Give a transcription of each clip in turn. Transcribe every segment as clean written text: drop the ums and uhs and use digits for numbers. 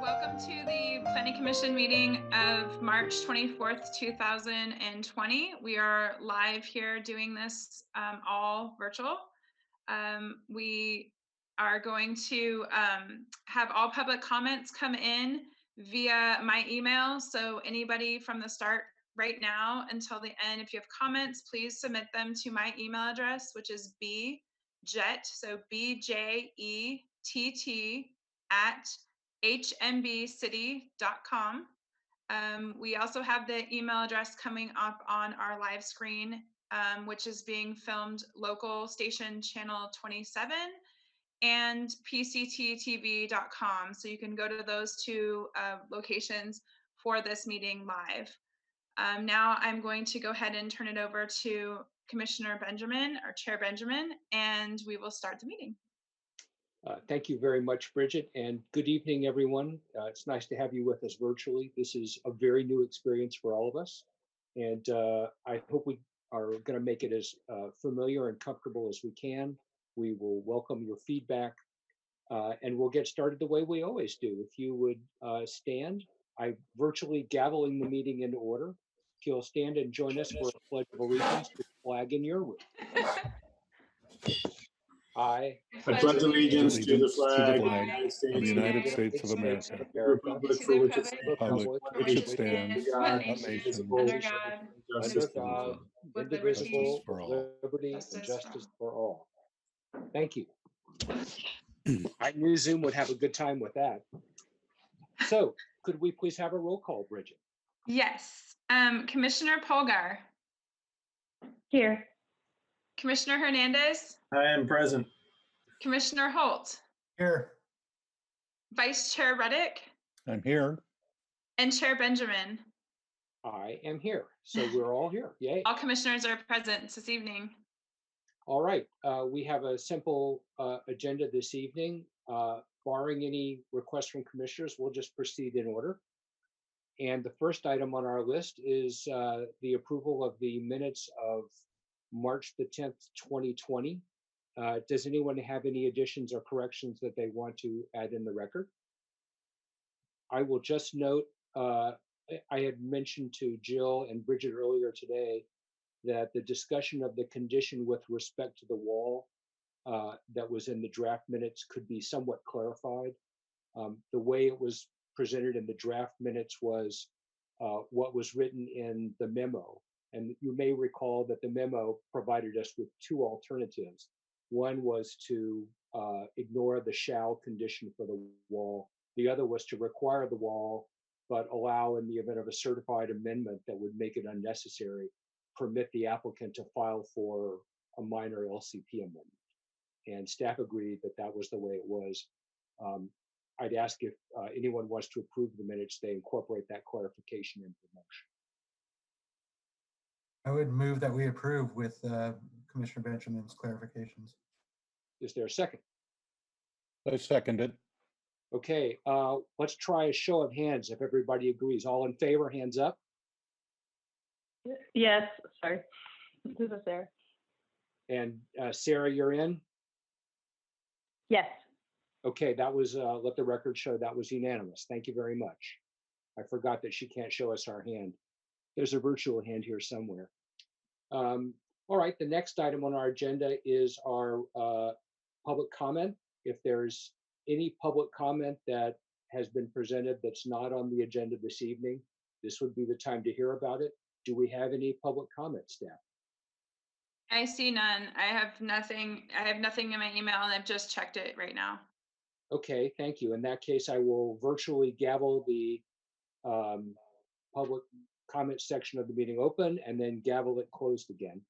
Welcome to the Planning Commission meeting of March 24th, 2020. We are live here doing this all virtual. We are going to have all public comments come in via my email. So anybody from the start right now until the end, if you have comments, please submit them to my email address, which is bjett, so BJETT at HMBcity.com. We also have the email address coming up on our live screen, which is being filmed local station channel 27 and pcttv.com. So you can go to those two locations for this meeting live. Now I'm going to go ahead and turn it over to Commissioner Benjamin, or Chair Benjamin, and we will start the meeting. Thank you very much, Bridget, and good evening, everyone. It's nice to have you with us virtually. This is a very new experience for all of us, and I hope we are going to make it as familiar and comfortable as we can. We will welcome your feedback, and we'll get started the way we always do. If you would stand, I'm virtually gaveling the meeting into order. If you'll stand and join us for a pledge of allegiance to the flag in your room. I pledge allegiance to the flag of the United States of America, republic for which it stands, one nation, under God, indivisible, for all. liberty and justice for all. Thank you. I knew Zoom would have a good time with that. So, could we please have a roll call, Bridget? Yes. Commissioner Polgar. Here. Commissioner Hernandez. I am present. Commissioner Holt. Here. Vice Chair Reddick. I'm here. And Chair Benjamin. I am here. So we're all here. Yay. All commissioners are present this evening. All right. We have a simple agenda this evening. Barring any requests from commissioners, we'll just proceed in order. And the first item on our list is the approval of the minutes of March the 10th, 2020. Does anyone have any additions or corrections that they want to add in the record? I will just note, I had mentioned to Jill and Bridget earlier today that the discussion of the condition with respect to the wall that was in the draft minutes could be somewhat clarified. The way it was presented in the draft minutes was what was written in the memo. And you may recall that the memo provided us with two alternatives. One was to ignore the shall condition for the wall. The other was to require the wall, but allow, in the event of a certified amendment that would make it unnecessary, permit the applicant to file for a minor LCP amendment. And staff agreed that that was the way it was. I'd ask if anyone wants to approve the minutes, they incorporate that clarification into the motion. I would move that we approve with Commissioner Benjamin's clarifications. Is there a second? I second it. Okay, let's try a show of hands if everybody agrees. All in favor, hands up. Yes, sorry. Who's there? And Sarah, you're in? Yes. Okay, that was, let the record show that was unanimous. Thank you very much. I forgot that she can't show us our hand. There's a virtual hand here somewhere. All right, the next item on our agenda is our public comment. If there's any public comment that has been presented that's not on the agenda this evening, this would be the time to hear about it. Do we have any public comment, staff? I see none. I have nothing in my email, and I've just checked it right now. Okay, thank you. In that case, I will virtually gavel the public comment section of the meeting open and then gavel it closed again.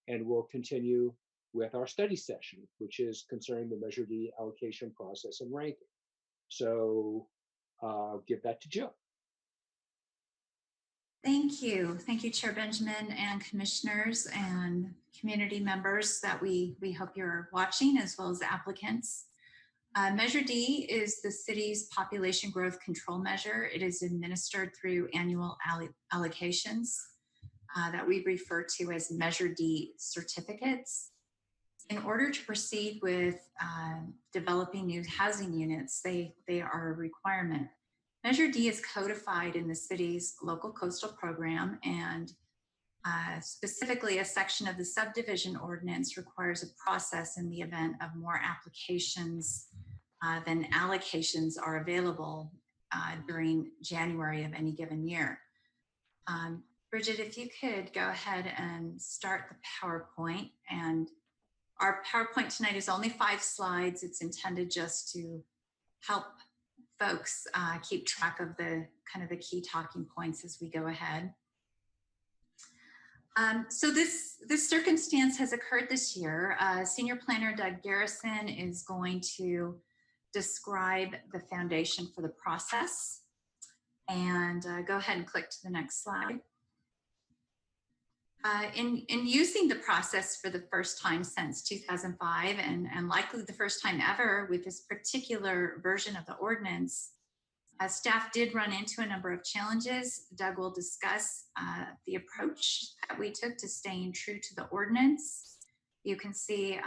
And we'll continue with our study session, which is concerning the Measure D allocation process and ranking. So I'll give that to Jill. Thank you. Thank you, Chair Benjamin and commissioners and community members that we hope you're watching, as well as applicants. Measure D is the city's population growth control measure. It is administered through annual allocations that we refer to as Measure D certificates. In order to proceed with developing new housing units, they are a requirement Measure D is codified in the city's local coastal program, and specifically a section of the subdivision ordinance requires a process in the event of more applications than allocations are available during January of any given year. Bridget, if you could go ahead and start the PowerPoint. And our PowerPoint tonight is only 5 slides. It's intended just to help folks keep track of the kind of the key talking points as we go ahead. So this circumstance has occurred this year. Senior Planner Doug Garrison is going to describe the foundation for the process. And go ahead and click to the next slide. In using the process for the first time since 2005, and likely the first time ever with this particular version of the ordinance, staff did run into a number of challenges. Doug will discuss the approach that we took to staying true to the ordinance. You can see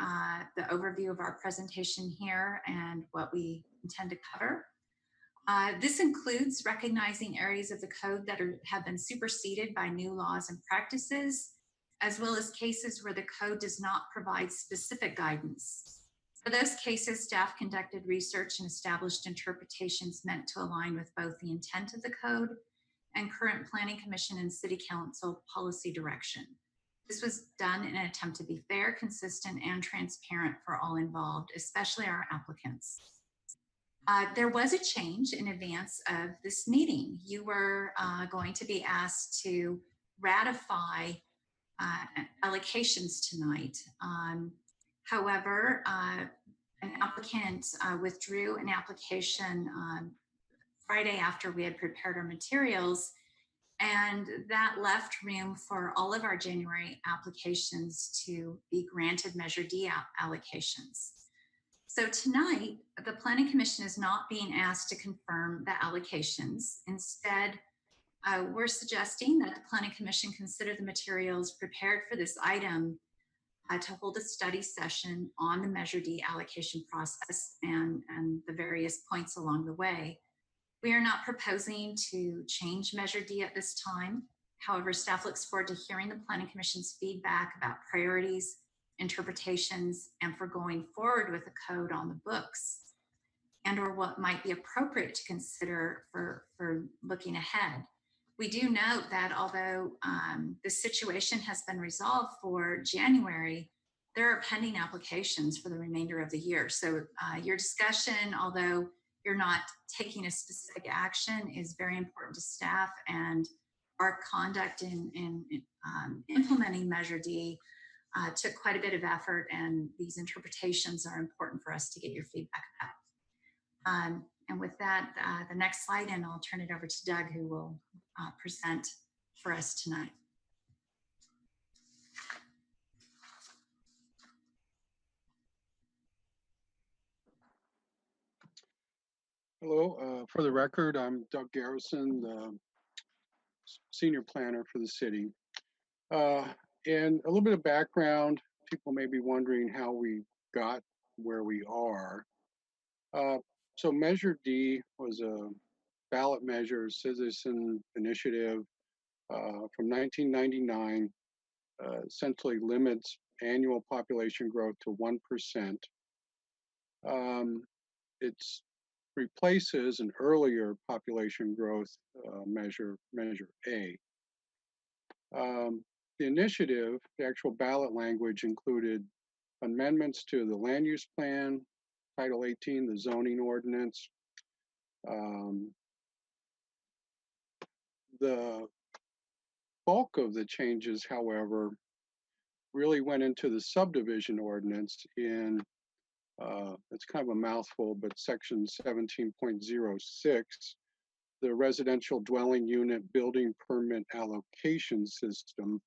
the overview of our presentation here and what we intend to cover. This includes recognizing areas of the code that have been superseded by new laws and practices, as well as cases where the code does not provide specific guidance. For those cases, staff conducted research and established interpretations meant to align with both the intent of the code and current Planning Commission and City Council policy direction. This was done in an attempt to be fair, consistent, and transparent for all involved, especially our applicants. There was a change in advance of this meeting. You were going to be asked to ratify allocations tonight. However, an applicant withdrew an application Friday after we had prepared our materials, and that left room for all of our January applications to be granted Measure D allocations. So tonight, the Planning Commission is not being asked to confirm the allocations. Instead, we're suggesting that the Planning Commission consider the materials prepared for this item to hold a study session on the Measure D allocation process and the various points along the way. We are not proposing to change Measure D at this time. However, staff looks forward to hearing the Planning Commission's feedback about priorities, interpretations, and for going forward with the code on the books, and or what might be appropriate to consider for looking ahead. We do note that although the situation has been resolved for January, there are pending applications for the remainder of the year. So your discussion, although you're not taking a specific action, is very important to staff, and our conduct in implementing Measure D took quite a bit of effort, and these interpretations are important for us to get your feedback about. And with that, the next slide, and I'll turn it over to Doug, who will present for us tonight. Hello, for the record, I'm Doug Garrison, the senior planner for the city. And a little bit of background, people may be wondering how we got where we are. So Measure D was a ballot measure, citizen initiative from 1999, essentially limits annual population growth to 1%. It's replaces an earlier population growth measure, Measure A. The initiative, the actual ballot language, included amendments to the land use plan, Title 18, the zoning ordinance. The bulk of the changes, however, really went into the subdivision ordinance in, it's kind of a mouthful, but section 17.06, the residential dwelling unit building permit allocation system.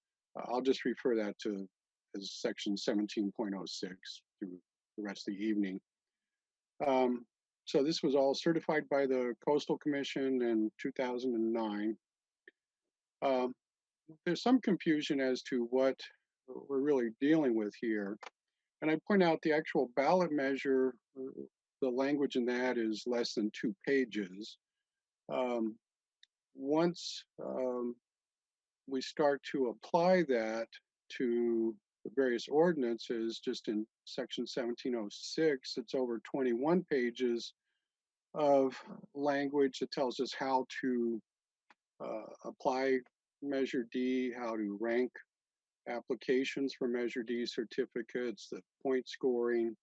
I'll just refer that to as section 17.06 through the rest of the evening. So this was all certified by the Coastal Commission in 2009. There's some confusion as to what we're really dealing with here. And I point out the actual ballot measure, the language in that is less than 2 pages. Once we start to apply that to the various ordinances, just in section 1706, it's over 21 pages of language that tells us how to apply Measure D, how to rank applications for Measure D certificates, the point scoring.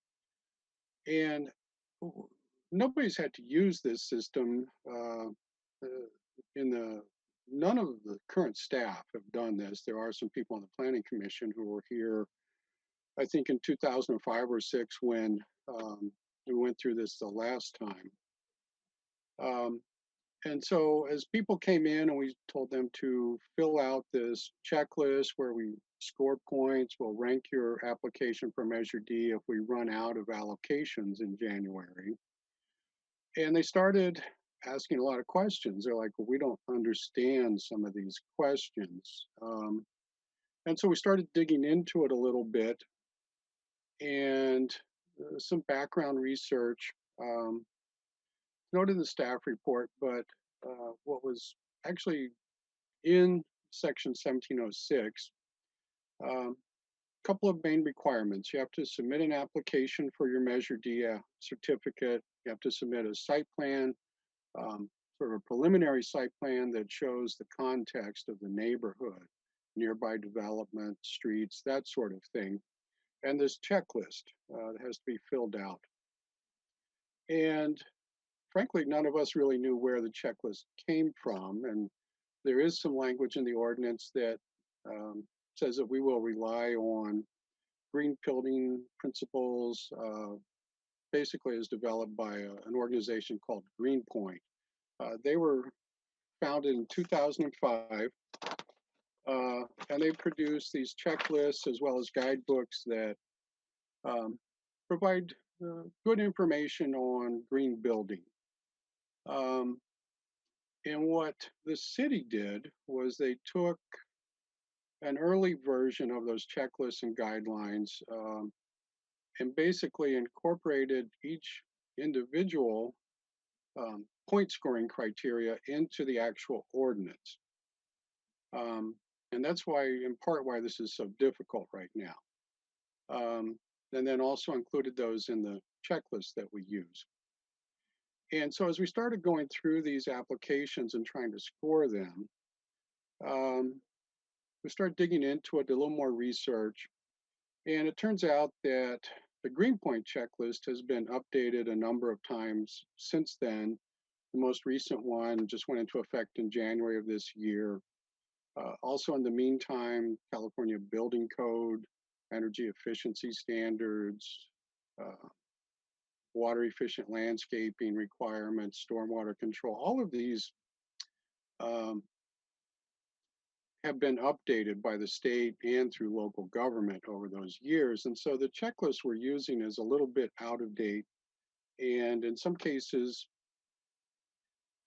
And nobody's had to use this system none of the current staff have done this. There are some people on the Planning Commission who were here, I think in 2005 or 6 when we went through this the last time. And so as people came in and we told them to fill out this checklist where we score points, we'll rank your application for Measure D if we run out of allocations in January. And they started asking a lot of questions. They're like, well, we don't understand some of these questions. And so we started digging into it a little bit, and some background research noted in the staff report, but what was actually in section 1706, a couple of main requirements. You have to submit an application for your Measure D certificate. You have to submit a site plan, sort of a preliminary site plan that shows the context of the neighborhood, nearby development, streets, that sort of thing. And this checklist that has to be filled out. And frankly, none of us really knew where the checklist came from. And there is some language in the ordinance that says that we will rely on green building principles, basically is developed by an organization called Greenpoint. They were founded in 2005, and they produce these checklists as well as guidebooks that provide good information on green building. And what the city did was they took an early version of those checklists and guidelines and basically incorporated each individual point scoring criteria into the actual ordinance. And that's why, in part, why this is so difficult right now. And then also included those in the checklist that we use. And so as we started going through these applications and trying to score them, we started digging into it, did a little more research. And it turns out that the Greenpoint checklist has been updated a number of times since then. The most recent one just went into effect in January of this year. Also in the meantime, California Building Code, energy efficiency standards, water efficient landscaping requirements, stormwater control, all of these have been updated by the state and through local government over those years. And so the checklist we're using is a little bit out of date. And in some cases,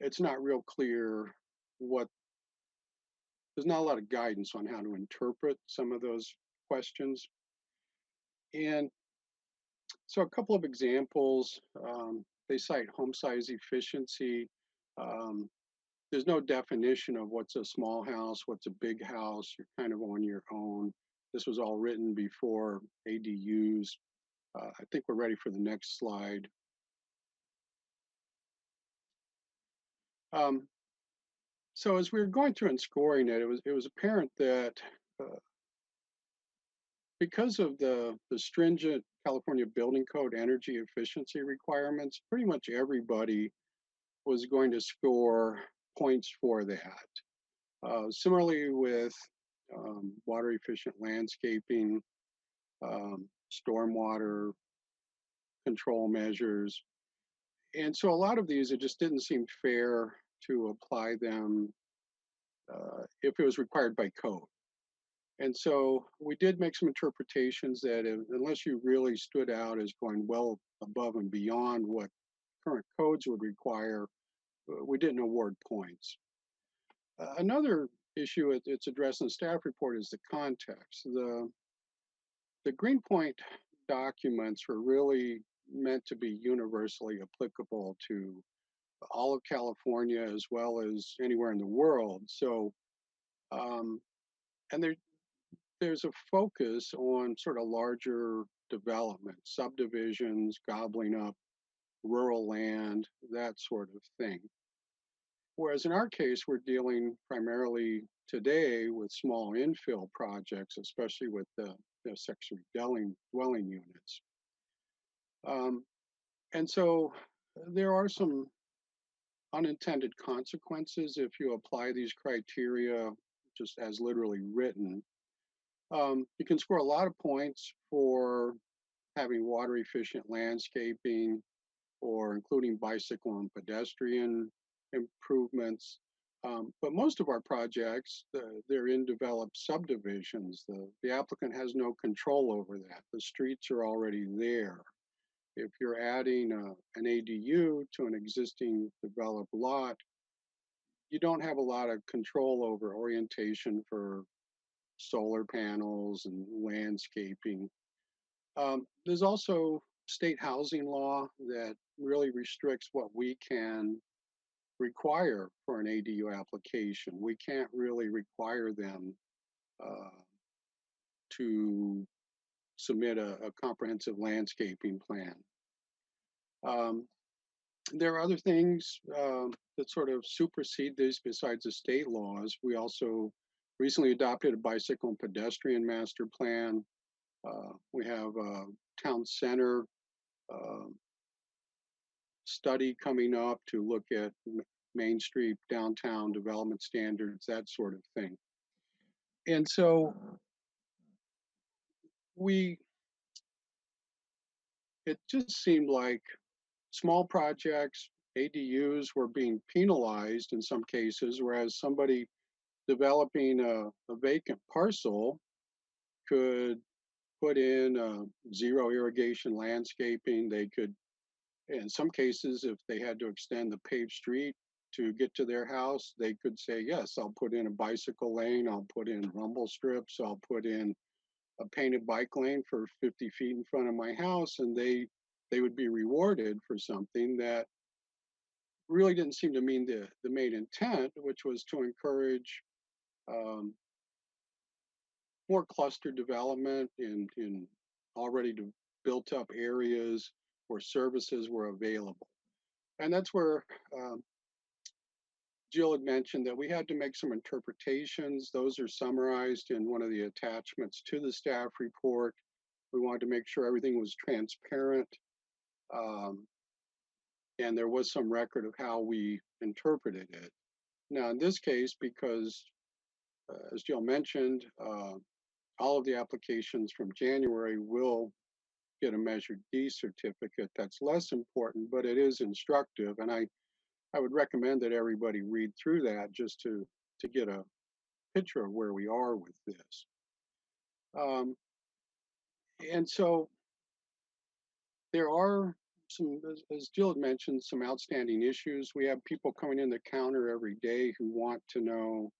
it's not real clear there's not a lot of guidance on how to interpret some of those questions. And so a couple of examples, they cite home size efficiency. There's no definition of what's a small house, what's a big house. You're kind of on your own. This was all written before ADUs. I think we're ready for the next slide. So as we were going through and scoring it, it was apparent that because of the stringent California Building Code energy efficiency requirements, pretty much everybody was going to score points for that. Similarly with water efficient landscaping, stormwater control measures. And so a lot of these, it just didn't seem fair to apply them if it was required by code. And so we did make some interpretations that unless you really stood out as going well above and beyond what current codes would require, we didn't award points. Another issue it's addressed in the staff report is the context. The Greenpoint documents were really meant to be universally applicable to all of California as well as anywhere in the world. So, and there's a focus on sort of larger development, subdivisions, gobbling up rural land, that sort of thing. Whereas in our case, we're dealing primarily today with small infill projects, especially with the accessory dwelling units. And so there are some unintended consequences if you apply these criteria just as literally written. You can score a lot of points for having water efficient landscaping or including bicycle and pedestrian improvements. But most of our projects, they're in developed subdivisions. The applicant has no control over that. The streets are already there. If you're adding an ADU to an existing developed lot, you don't have a lot of control over orientation for solar panels and landscaping. There's also state housing law that really restricts what we can require for an ADU application. We can't really require them to submit a comprehensive landscaping plan. There are other things that sort of supersede this besides the state laws. We also recently adopted a bicycle and pedestrian master plan. We have a town center study coming up to look at Main Street, downtown development standards, that sort of thing. And so it just seemed like small projects, ADUs were being penalized in some cases, whereas somebody developing a vacant parcel could put in zero irrigation landscaping. They could, in some cases, if they had to extend the paved street to get to their house, they could say, yes, I'll put in a bicycle lane, I'll put in rumble strips, I'll put in a painted bike lane for 50 feet in front of my house, and they would be rewarded for something that really didn't seem to mean the main intent, which was to encourage more cluster development in already built up areas where services were available. And that's where Jill had mentioned that we had to make some interpretations. Those are summarized in one of the attachments to the staff report. We wanted to make sure everything was transparent. And there was some record of how we interpreted it. Now, in this case, because as Jill mentioned, all of the applications from January will get a Measure D certificate. That's less important, but it is instructive. And I would recommend that everybody read through that just to get a picture of where we are with this. And so there are some, as Jill had mentioned, some outstanding issues. We have people coming in the counter every day who want to know,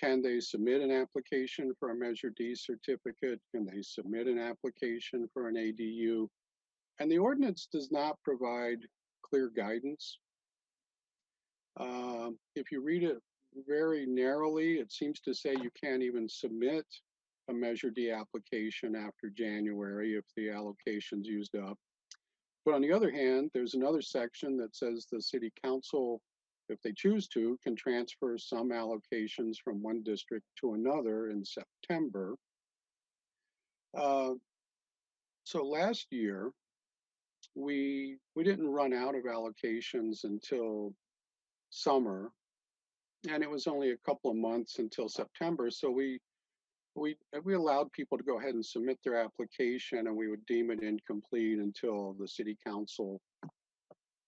can they submit an application for a Measure D certificate? Can they submit an application for an ADU? And the ordinance does not provide clear guidance. If you read it very narrowly, it seems to say you can't even submit a Measure D application after January if the allocation's used up. But on the other hand, there's another section that says the city council, if they choose to, can transfer some allocations from one district to another in September. So last year, we didn't run out of allocations until summer, and it was only a couple of months until September. So we allowed people to go ahead and submit their application, and we would deem it incomplete until the city council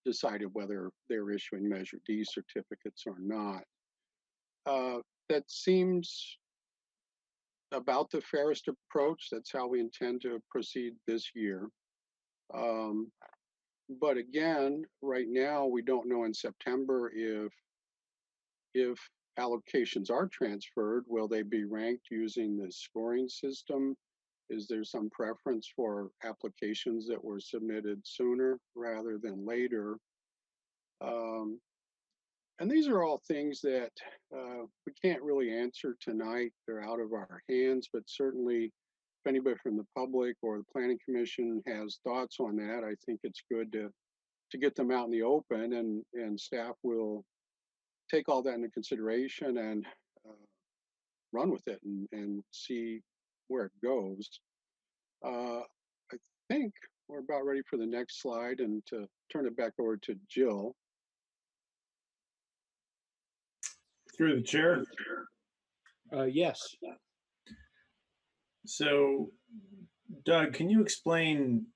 decided whether they're issuing Measure D certificates or not. That seems about the fairest approach. That's how we intend to proceed this year. But again, right now, we don't know in September if allocations are transferred, will they be ranked using the scoring system? Is there some preference for applications that were submitted sooner rather than later? And these are all things that we can't really answer tonight. They're out of our hands, but certainly if anybody from the public or the Planning Commission has thoughts on that, I think it's good to get them out in the open, and staff will take all that into consideration and run with it and see where it goes. I think we're about ready for the next slide and to turn it back over to Jill. Through the chair. Yes. So, Doug, can you explain?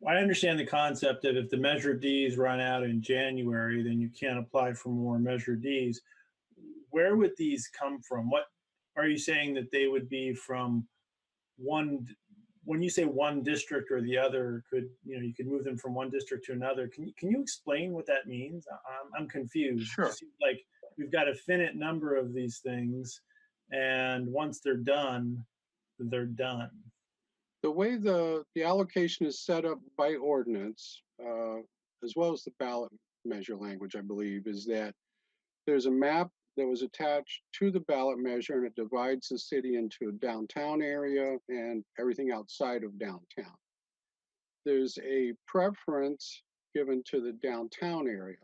I understand the concept of if the Measure Ds run out in January, then you can't apply for more Measure Ds. Where would these come from? What are you saying that they would be from one? When you say one district or the other, you could move them from one district to another. Can you explain what that means? I'm confused. Sure. It seems like we've got a finite number of these things, and once they're done, they're done. The way the allocation is set up by ordinance, as well as the ballot measure language, I believe, is that there's a map that was attached to the ballot measure, and it divides the city into a downtown area and everything outside of downtown. There's a preference given to the downtown area.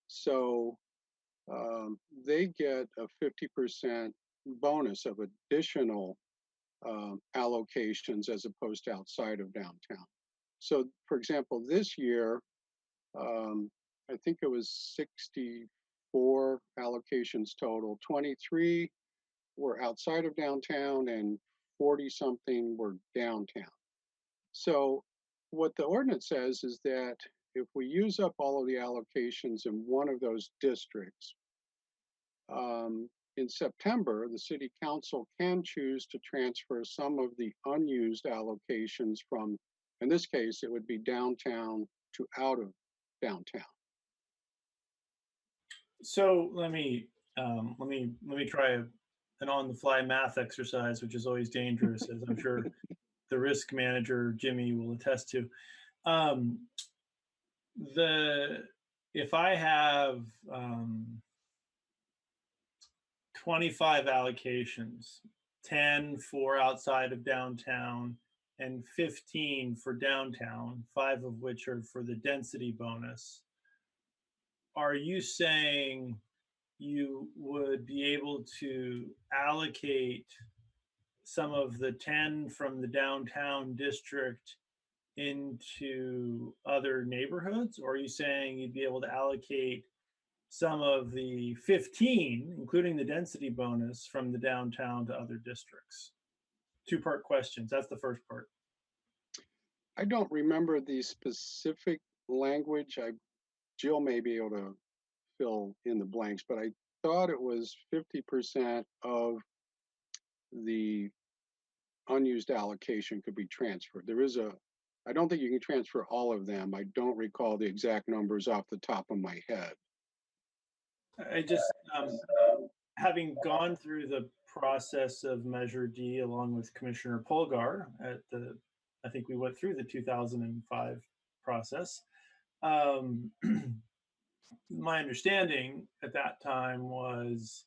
So they get a 50% bonus of additional allocations as opposed to outside of downtown. So for example, this year, I think it was 64 allocations total. 23 were outside of downtown and 40 something were downtown. So what the ordinance says is that if we use up all of the allocations in one of those districts, in September, the city council can choose to transfer some of the unused allocations from, in this case, it would be downtown to out of downtown. So let me try an on-the-fly math exercise, which is always dangerous, as I'm sure the risk manager Jimmy will attest to. If I have 25 allocations, 10 for outside of downtown and 15 for downtown, 5 of which are for the density bonus, are you saying you would be able to allocate some of the 10 from the downtown district into other neighborhoods? Or are you saying you'd be able to allocate some of the 15, including the density bonus, from the downtown to other districts? Two-part questions. That's the first part. I don't remember the specific language. Jill may be able to fill in the blanks, but I thought it was 50% of the unused allocation could be transferred. I don't think you can transfer all of them. I don't recall the exact numbers off the top of my head. I just, having gone through the process of Measure D along with Commissioner Polgar I think we went through the 2005 process. My understanding at that time was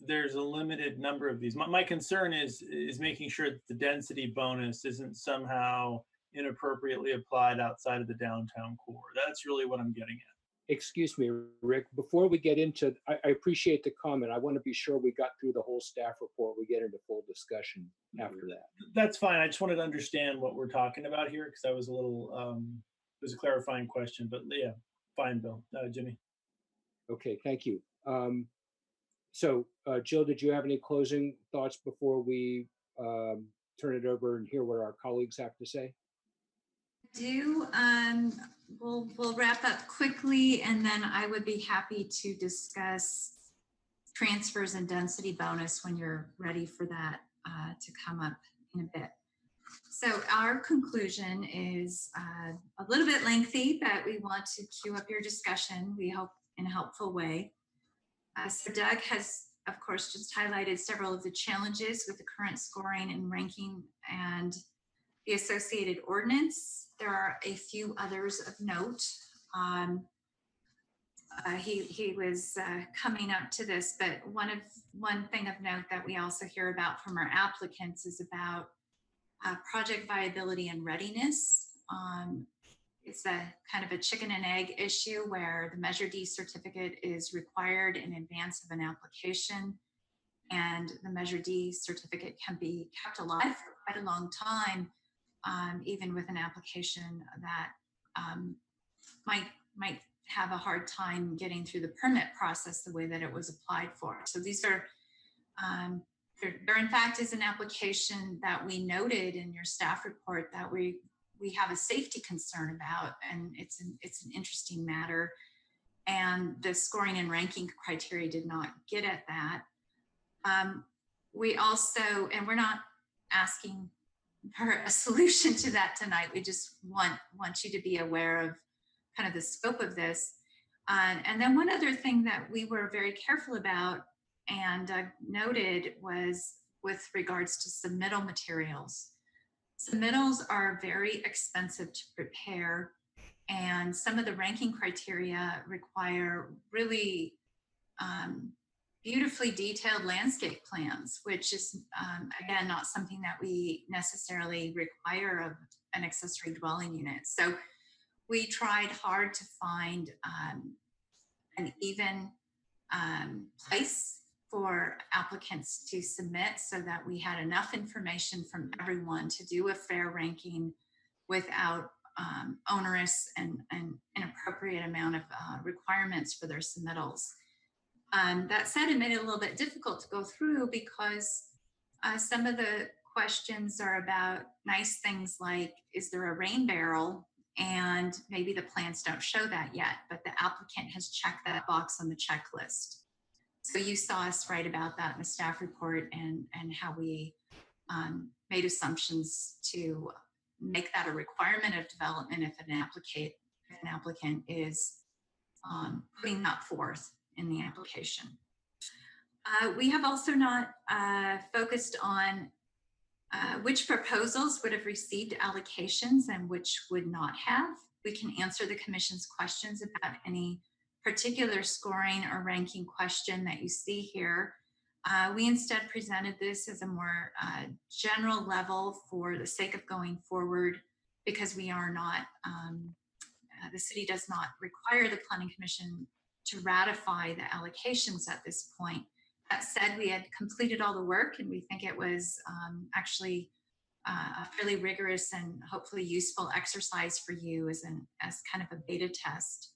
there's a limited number of these. My concern is making sure that the density bonus isn't somehow inappropriately applied outside of the downtown core. That's really what I'm getting at. Excuse me, Rick, before we get into, I appreciate the comment. I want to be sure we got through the whole staff report. We get into full discussion after that. That's fine. I just wanted to understand what we're talking about here because I was a little, it was a clarifying question, but yeah, fine, Bill. Jimmy. Okay, thank you. So Jill, did you have any closing thoughts before we turn it over and hear what our colleagues have to say? Do we'll wrap up quickly, and then I would be happy to discuss transfers and density bonus when you're ready for that to come up in a bit. So our conclusion is a little bit lengthy, but we want to cue up your discussion, we hope, in a helpful way. So Doug has, of course, just highlighted several of the challenges with the current scoring and ranking and the associated ordinance. There are a few others of note. He was coming up to this, but one thing of note that we also hear about from our applicants is about project viability and readiness. It's a kind of a chicken and egg issue where the Measure D certificate is required in advance of an application, and the Measure D certificate can be kept alive for quite a long time, even with an application that might have a hard time getting through the permit process the way that it was applied for. So these are, there in fact is an application that we noted in your staff report that we have a safety concern about, and it's an interesting matter. And the scoring and ranking criteria did not get at that. We also, and we're not asking for a solution to that tonight. We just want you to be aware of kind of the scope of this. And then one other thing that we were very careful about and noted was with regards to submittal materials. Submittals are very expensive to prepare, and some of the ranking criteria require really beautifully detailed landscape plans, which is, again, not something that we necessarily require of an accessory dwelling unit. So we tried hard to find an even place for applicants to submit so that we had enough information from everyone to do a fair ranking without onerous and inappropriate amount of requirements for their submittals. That said, it made it a little bit difficult to go through because some of the questions are about nice things like, is there a rain barrel? And maybe the plans don't show that yet, but the applicant has checked that box on the checklist. So you saw us write about that in the staff report and how we made assumptions to make that a requirement of development if an applicant is putting that forth in the application. We have also not focused on which proposals would have received allocations and which would not have. We can answer the Commission's questions about any particular scoring or ranking question that you see here. We instead presented this as a more general level for the sake of going forward, because we are not, the city does not require the Planning Commission to ratify the allocations at this point. That said, we had completed all the work, and we think it was actually a fairly rigorous and hopefully useful exercise for you as kind of a beta test.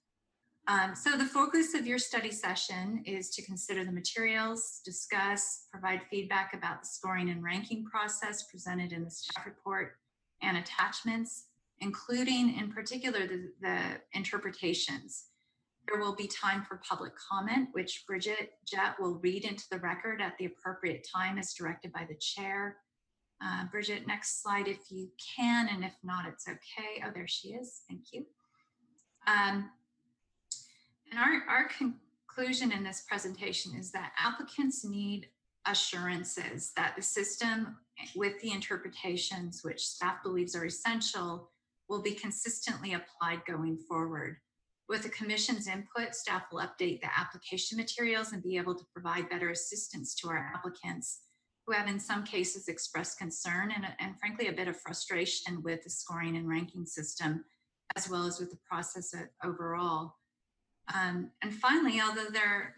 So the focus of your study session is to consider the materials, discuss, provide feedback about the scoring and ranking process presented in the staff report and attachments, including in particular the interpretations. There will be time for public comment, which Bridget Jett will read into the record at the appropriate time as directed by the chair. Bridget, next slide if you can, and if not, it's okay. Oh, there she is. Thank you. And our conclusion in this presentation is that applicants need assurances that the system with the interpretations, which staff believes are essential, will be consistently applied going forward. With the Commission's input, staff will update the application materials and be able to provide better assistance to our applicants who have in some cases expressed concern and frankly a bit of frustration with the scoring and ranking system, as well as with the process overall. And finally, although there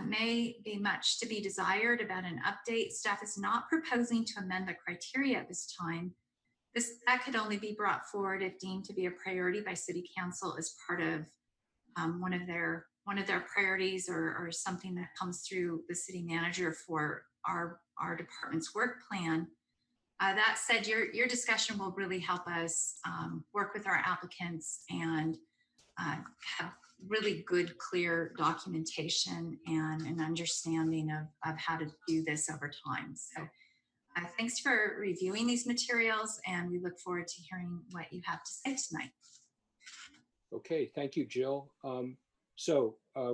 may be much to be desired about an update, staff is not proposing to amend the criteria at this time. That could only be brought forward if deemed to be a priority by City Council as part of one of their priorities or something that comes through the city manager for our department's work plan. That said, your discussion will really help us work with our applicants and have really good, clear documentation and an understanding of how to do this over time. So thanks for reviewing these materials, and we look forward to hearing what you have to say tonight. Okay, thank you, Jill.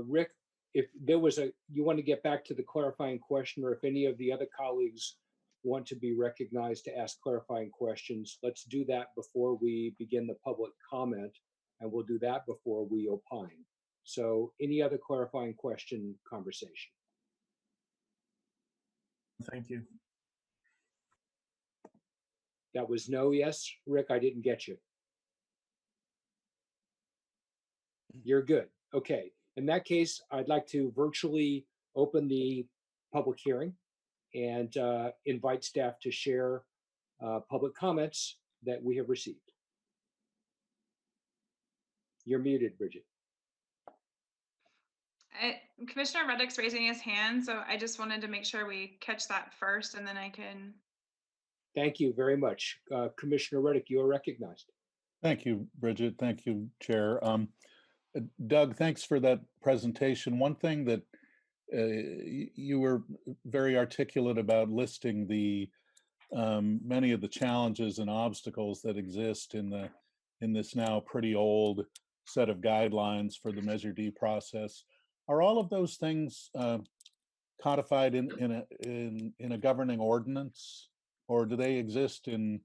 Rick, if there was you want to get back to the clarifying question, or if any of the other colleagues want to be recognized to ask clarifying questions, let's do that before we begin the public comment, and we'll do that before we opine. So any other clarifying question conversation? Thank you. That was no, yes? Rick, I didn't get you. You're good. Okay. In that case, I'd like to virtually open the public hearing and invite staff to share public comments that we have received. You're muted, Bridget. Commissioner Reddick's raising his hand, so I just wanted to make sure we catch that first, and then I can. Thank you very much. Commissioner Reddick, you are recognized. Thank you, Bridget. Thank you, Chair. Doug, thanks for that presentation. One thing that you were very articulate about listing the many of the challenges and obstacles that exist in this now pretty old set of guidelines for the Measure D process. Are all of those things codified in a governing ordinance, or do they exist in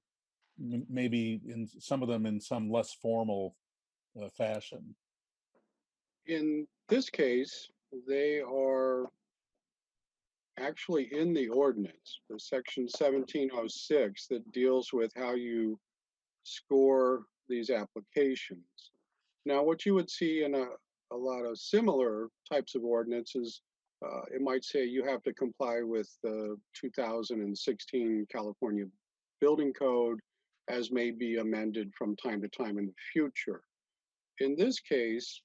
maybe in some of them in some less formal fashion? In this case, they are actually in the ordinance, the section 1706 that deals with how you score these applications. Now, what you would see in a lot of similar types of ordinances, it might say you have to comply with the 2016 California Building Code as may be amended from time to time in the future. In this case,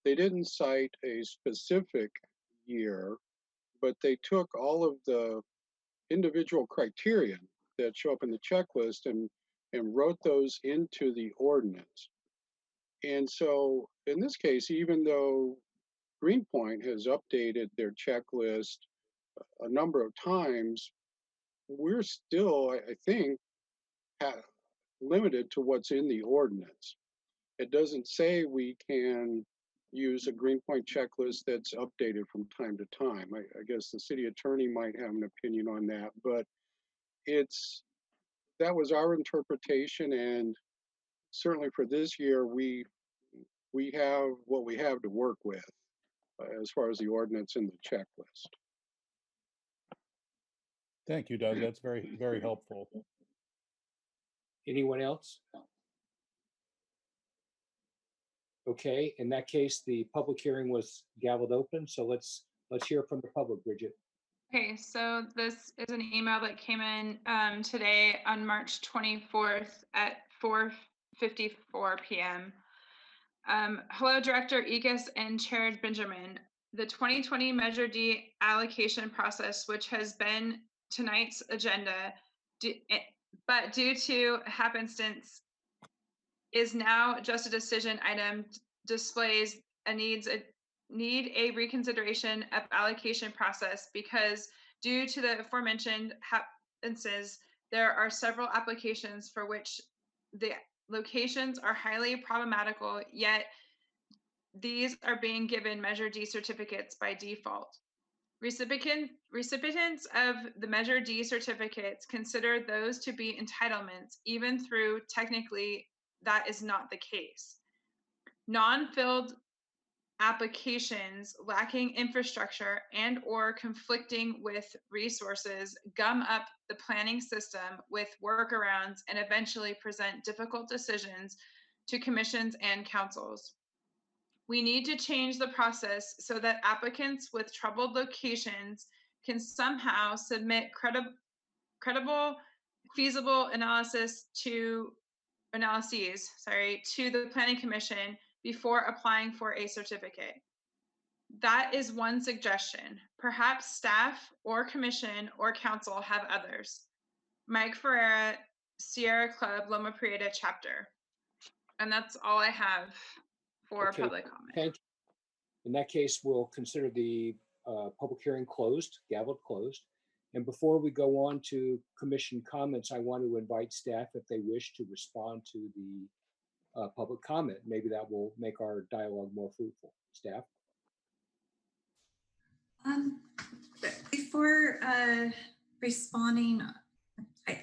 they didn't cite a specific year, but they took all of the individual criteria that show up in the checklist and wrote those into the ordinance. And so in this case, even though Greenpoint has updated their checklist a number of times, we're still, I think, limited to what's in the ordinance. It doesn't say we can use a Greenpoint checklist that's updated from time to time. I guess the city attorney might have an opinion on that, but that was our interpretation, and certainly for this year, we have what we have to work with as far as the ordinance and the checklist. Thank you, Doug. That's very, very helpful. Anyone else? Okay, in that case, the public hearing was gavelled open, so let's hear from the public, Bridget. Okay, so this is an email that came in today on March 24th at 4:54 p.m. Hello, Director Egas and Chair Benjamin. The 2020 Measure D allocation process, which has been tonight's agenda, but due to happenstance, is now just a decision item, displays need a reconsideration of allocation process because due to the aforementioned happenstances, there are several applications for which the locations are highly problematical, yet these are being given Measure D certificates by default. Recipients of the Measure D certificates consider those to be entitlements, even through technically that is not the case. Non-filled applications lacking infrastructure and or conflicting with resources gum up the planning system with workarounds and eventually present difficult decisions to commissions and councils. We need to change the process so that applicants with troubled locations can somehow submit credible, feasible analyses to the Planning Commission before applying for a certificate. That is one suggestion. Perhaps staff or commission or council have others. Mike Ferreira, Sierra Club, Loma Prieta chapter. And that's all I have for public comment. Thank you. In that case, we'll consider the public hearing closed, gavelled closed. And before we go on to commission comments, I want to invite staff if they wish to respond to the public comment. Maybe that will make our dialogue more fruitful. Staff? Before responding,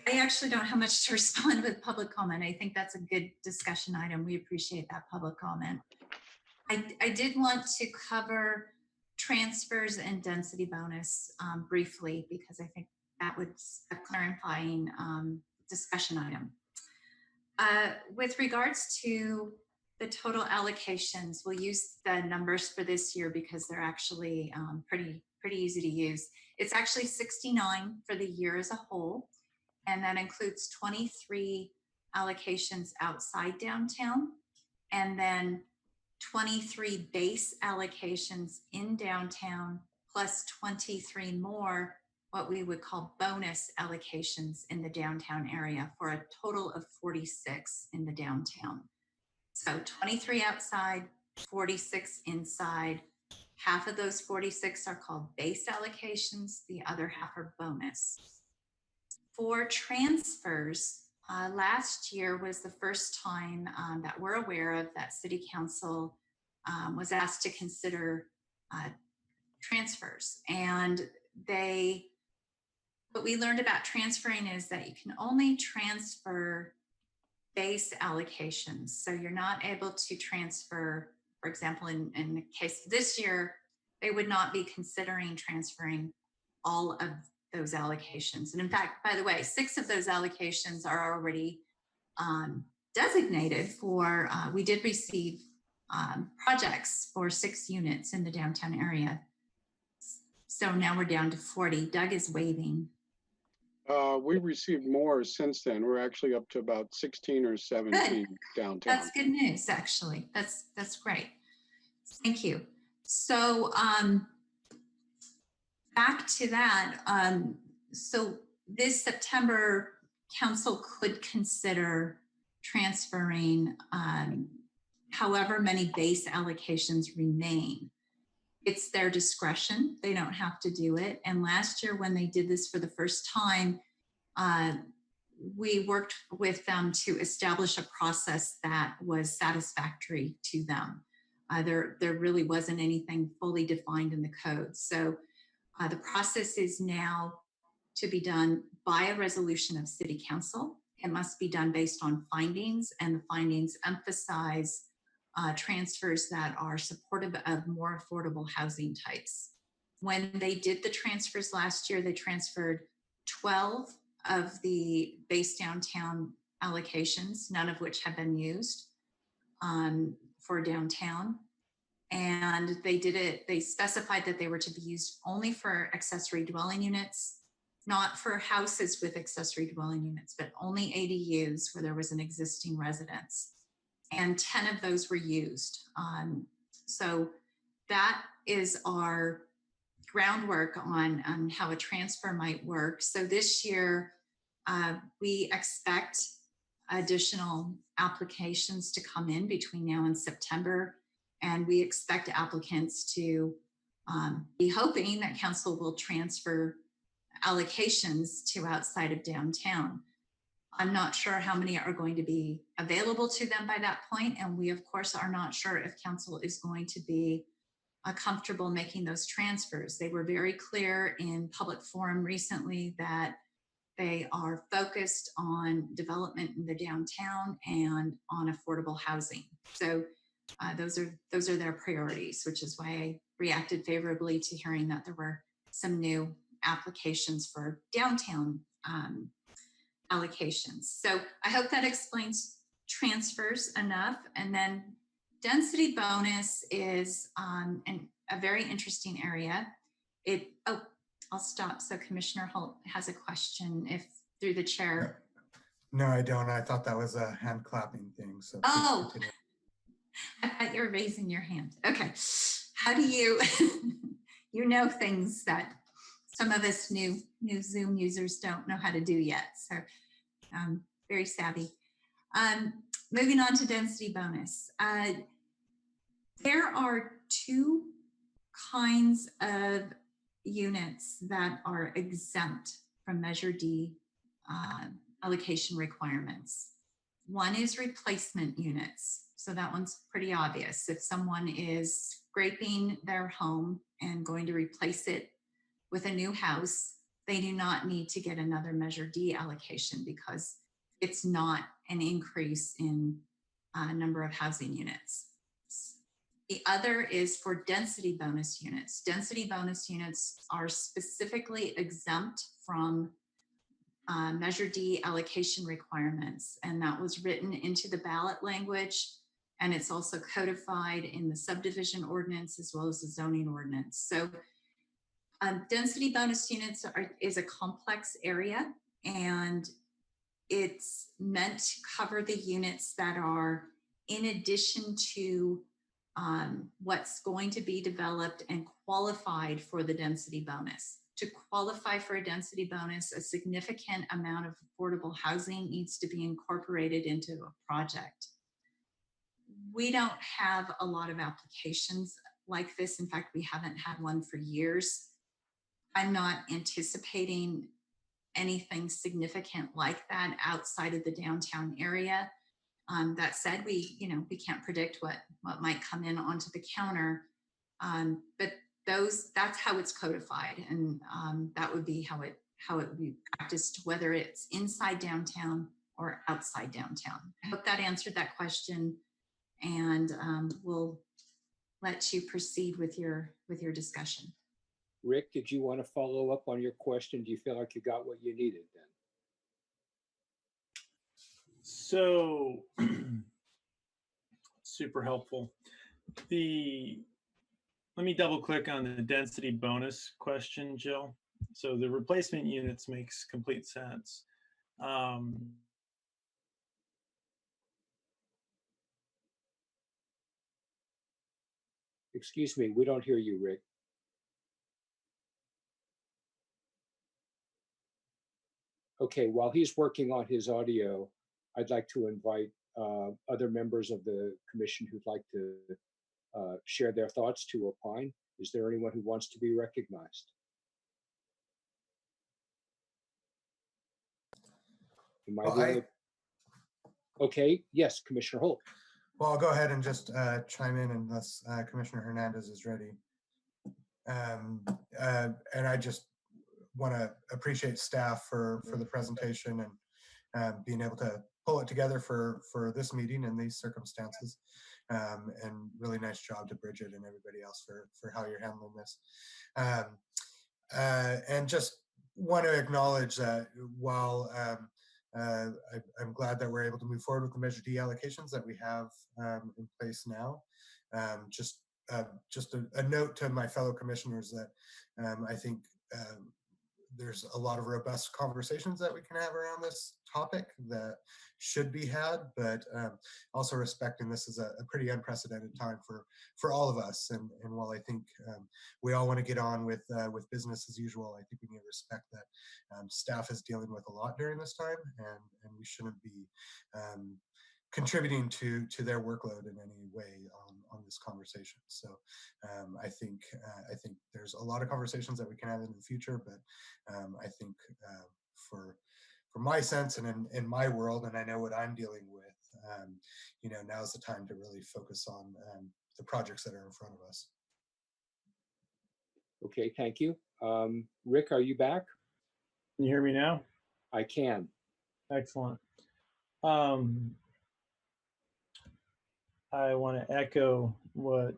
I actually don't have much to respond with public comment. I think that's a good discussion item. We appreciate that public comment. I did want to cover transfers and density bonus briefly, because I think that was a clarifying discussion item. With regards to the total allocations, we'll use the numbers for this year because they're actually pretty easy to use. It's actually 69 for the year as a whole, and that includes 23 allocations outside downtown, and then 23 base allocations in downtown, plus 23 more what we would call bonus allocations in the downtown area, for a total of 46 in the downtown. So 23 outside, 46 inside. Half of those 46 are called base allocations, the other half are bonus. For transfers, last year was the first time that we're aware of that City Council was asked to consider transfers. And what we learned about transferring is that you can only transfer base allocations. So you're not able to transfer, for example, in the case of this year, they would not be considering transferring all of those allocations. And in fact, by the way, 6 of those allocations are already designated for, we did receive projects for 6 units in the downtown area. So now we're down to 40. Doug is waving. We received more since then. We're actually up to about 16 or 17 downtown. That's good news, actually. That's great. Thank you. So back to that. So this September, council could consider transferring however many base allocations remain. It's their discretion. They don't have to do it. And last year when they did this for the first time, we worked with them to establish a process that was satisfactory to them. There really wasn't anything fully defined in the code. So the process is now to be done by a resolution of City Council. It must be done based on findings, and the findings emphasize transfers that are supportive of more affordable housing types. When they did the transfers last year, they transferred 12 of the base downtown allocations, none of which have been used for downtown. And they specified that they were to be used only for accessory dwelling units, not for houses with accessory dwelling units, but only ADUs where there was an existing residence. And 10 of those were used. So that is our groundwork on how a transfer might work. So this year, we expect additional applications to come in between now and September. And we expect applicants to be hoping that council will transfer allocations to outside of downtown. I'm not sure how many are going to be available to them by that point. And we, of course, are not sure if council is going to be comfortable making those transfers. They were very clear in public forum recently that they are focused on development in the downtown and on affordable housing. So those are their priorities, which is why I reacted favorably to hearing that there were some new applications for downtown allocations. So I hope that explains transfers enough. And then density bonus is a very interesting area. I'll stop. So Commissioner Holt has a question through the chair. No, I don't. I thought that was a hand clapping thing. So oh, I thought you were raising your hand. Okay. How do you, you know, things that some of us new Zoom users don't know how to do yet. So very savvy. Moving on to density bonus. There are 2 kinds of units that are exempt from Measure D allocation requirements. One is replacement units. So that one's pretty obvious. If someone is scraping their home and going to replace it with a new house, they do not need to get another Measure D allocation because it's not an increase in number of housing units. The other is for density bonus units. Density bonus units are specifically exempt from Measure D allocation requirements, and that was written into the ballot language, and it's also codified in the subdivision ordinance as well as the zoning ordinance. So density bonus units is a complex area, and it's meant to cover the units that are in addition to what's going to be developed and qualified for the density bonus. To qualify for a density bonus, a significant amount of affordable housing needs to be incorporated into a project. We don't have a lot of applications like this. In fact, we haven't had one for years. I'm not anticipating anything significant like that outside of the downtown area. That said, we can't predict what might come in onto the counter, but that's how it's codified, and that would be how it would be practiced, whether it's inside downtown or outside downtown. I hope that answered that question, and we'll let you proceed with your discussion. Rick, did you want to follow up on your question? Do you feel like you got what you needed then? So super helpful. Let me double click on the density bonus question, Jill. So the replacement units makes complete sense. Excuse me, we don't hear you, Rick. Okay, while he's working on his audio, I'd like to invite other members of the commission who'd like to share their thoughts to opine. Is there anyone who wants to be recognized? Okay, yes, Commissioner Holt. Well, I'll go ahead and just chime in unless Commissioner Hernandez is ready. And I just want to appreciate staff for the presentation and being able to pull it together for this meeting in these circumstances. And really nice job to Bridget and everybody else for how you're handling this. And just want to acknowledge that while I'm glad that we're able to move forward with the Measure D allocations that we have in place now. Just a note to my fellow commissioners that I think there's a lot of robust conversations that we can have around this topic that should be had, but also respecting this is a pretty unprecedented time for all of us. And while I think we all want to get on with business as usual, I think we need to respect that staff is dealing with a lot during this time, and we shouldn't be contributing to their workload in any way on this conversation. So I think there's a lot of conversations that we can have in the future, but I think for my sense and in my world, and I know what I'm dealing with, now's the time to really focus on the projects that are in front of us. Okay, thank you. Rick, are you back? Can you hear me now? I can. Excellent. I want to echo what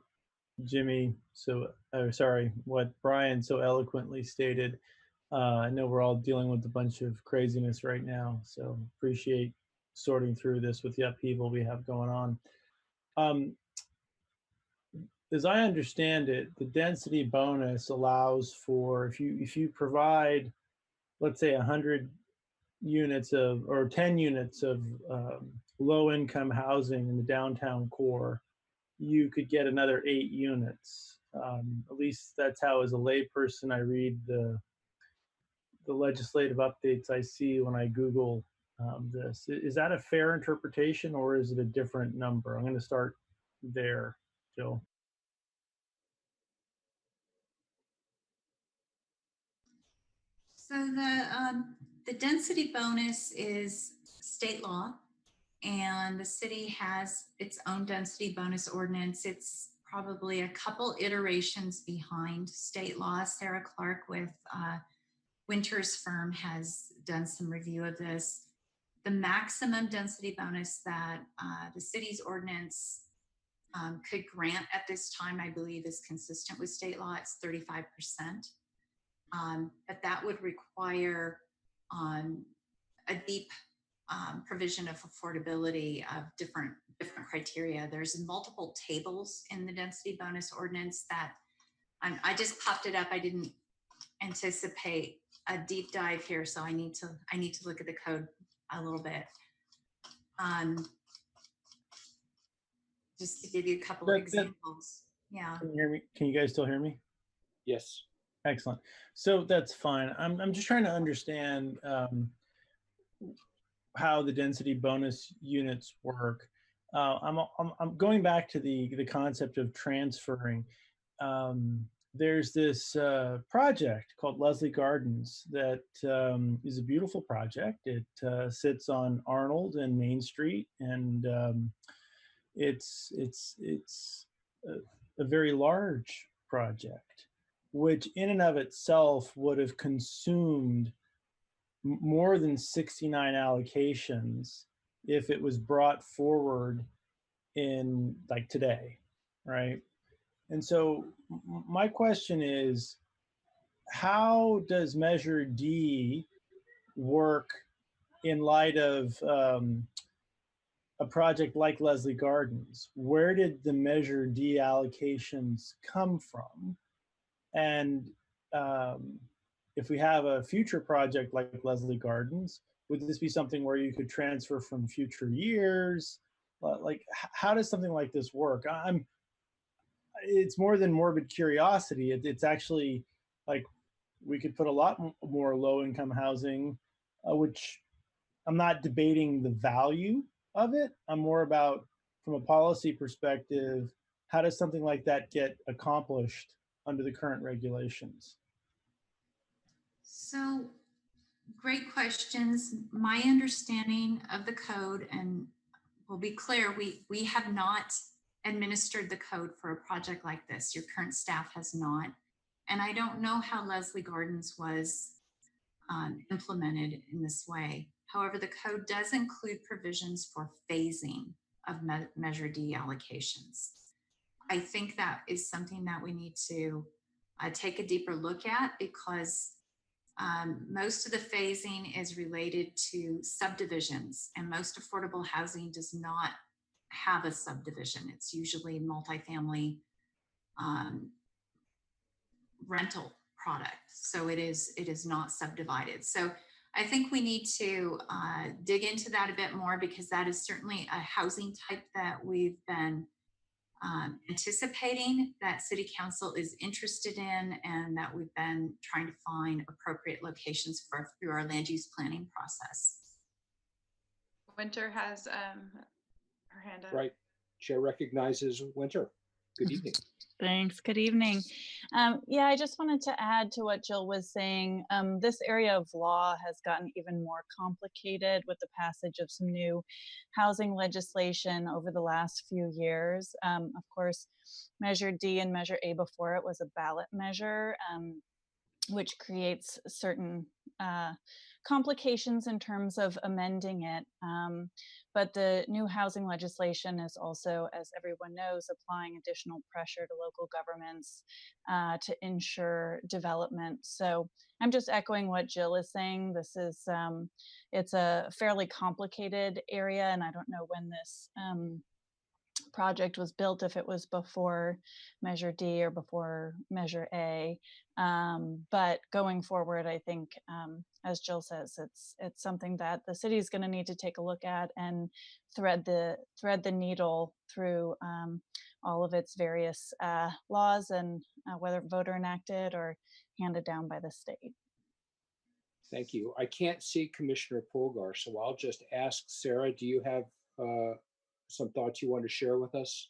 what Brian so eloquently stated. I know we're all dealing with a bunch of craziness right now, so appreciate sorting through this with the upheaval we have going on. As I understand it, the density bonus allows for if you provide, let's say, 100 units or 10 units of low-income housing in the downtown core, you could get another 8 units. At least that's how, as a layperson, I read the legislative updates I see when I Google this. Is that a fair interpretation, or is it a different number? I'm going to start there, Jill. So the density bonus is state law, and the city has its own density bonus ordinance. It's probably a couple iterations behind state law. Sarah Clark with Winter's firm has done some review of this. The maximum density bonus that the city's ordinance could grant at this time, I believe, is consistent with state law. It's 35%. But that would require a deep provision of affordability of different criteria. There's multiple tables in the density bonus ordinance that I just popped it up. I didn't anticipate a deep dive here, so I need to look at the code a little bit. Just to give you a couple of examples. Yeah. Can you hear me? Can you guys still hear me? Yes. Excellent. So that's fine. I'm just trying to understand how the density bonus units work. I'm going back to the concept of transferring. There's this project called Leslie Gardens that is a beautiful project. It sits on Arnold and Main Street, and it's a very large project, which in and of itself would have consumed more than 69 allocations if it was brought forward in like today, right? And so my question is, how does Measure D work in light of a project like Leslie Gardens? Where did the Measure D allocations come from? And if we have a future project like Leslie Gardens, would this be something where you could transfer from future years? Like, how does something like this work? It's more than morbid curiosity. It's actually like we could put a lot more low-income housing, which I'm not debating the value of it. I'm more about, from a policy perspective, how does something like that get accomplished under the current regulations? So, great questions. My understanding of the code, and we'll be clear, we have not administered the code for a project like this. Your current staff has not. And I don't know how Leslie Gardens was implemented in this way. However, the code does include provisions for phasing of Measure D allocations. I think that is something that we need to take a deeper look at, because most of the phasing is related to subdivisions, and most affordable housing does not have a subdivision. It's usually multifamily rental product. So it is not subdivided. So I think we need to dig into that a bit more, because that is certainly a housing type that we've been anticipating that City Council is interested in, and that we've been trying to find appropriate locations for through our land use planning process. Winter has her hand up. Right. Chair recognizes Winter. Good evening. Thanks. Good evening. Yeah, I just wanted to add to what Jill was saying. This area of law has gotten even more complicated with the passage of some new housing legislation over the last few years. Of course, Measure D and Measure A before it was a ballot measure, which creates certain complications in terms of amending it. But the new housing legislation is also, as everyone knows, applying additional pressure to local governments to ensure development. So I'm just echoing what Jill is saying. This is, it's a fairly complicated area, and I don't know when this project was built, if it was before Measure D or before Measure A. But going forward, I think, as Jill says, it's something that the city is going to need to take a look at and thread the needle through all of its various laws, and whether voter enacted or handed down by the state. Thank you. I can't see Commissioner Polgar, so I'll just ask Sarah, do you have some thoughts you want to share with us?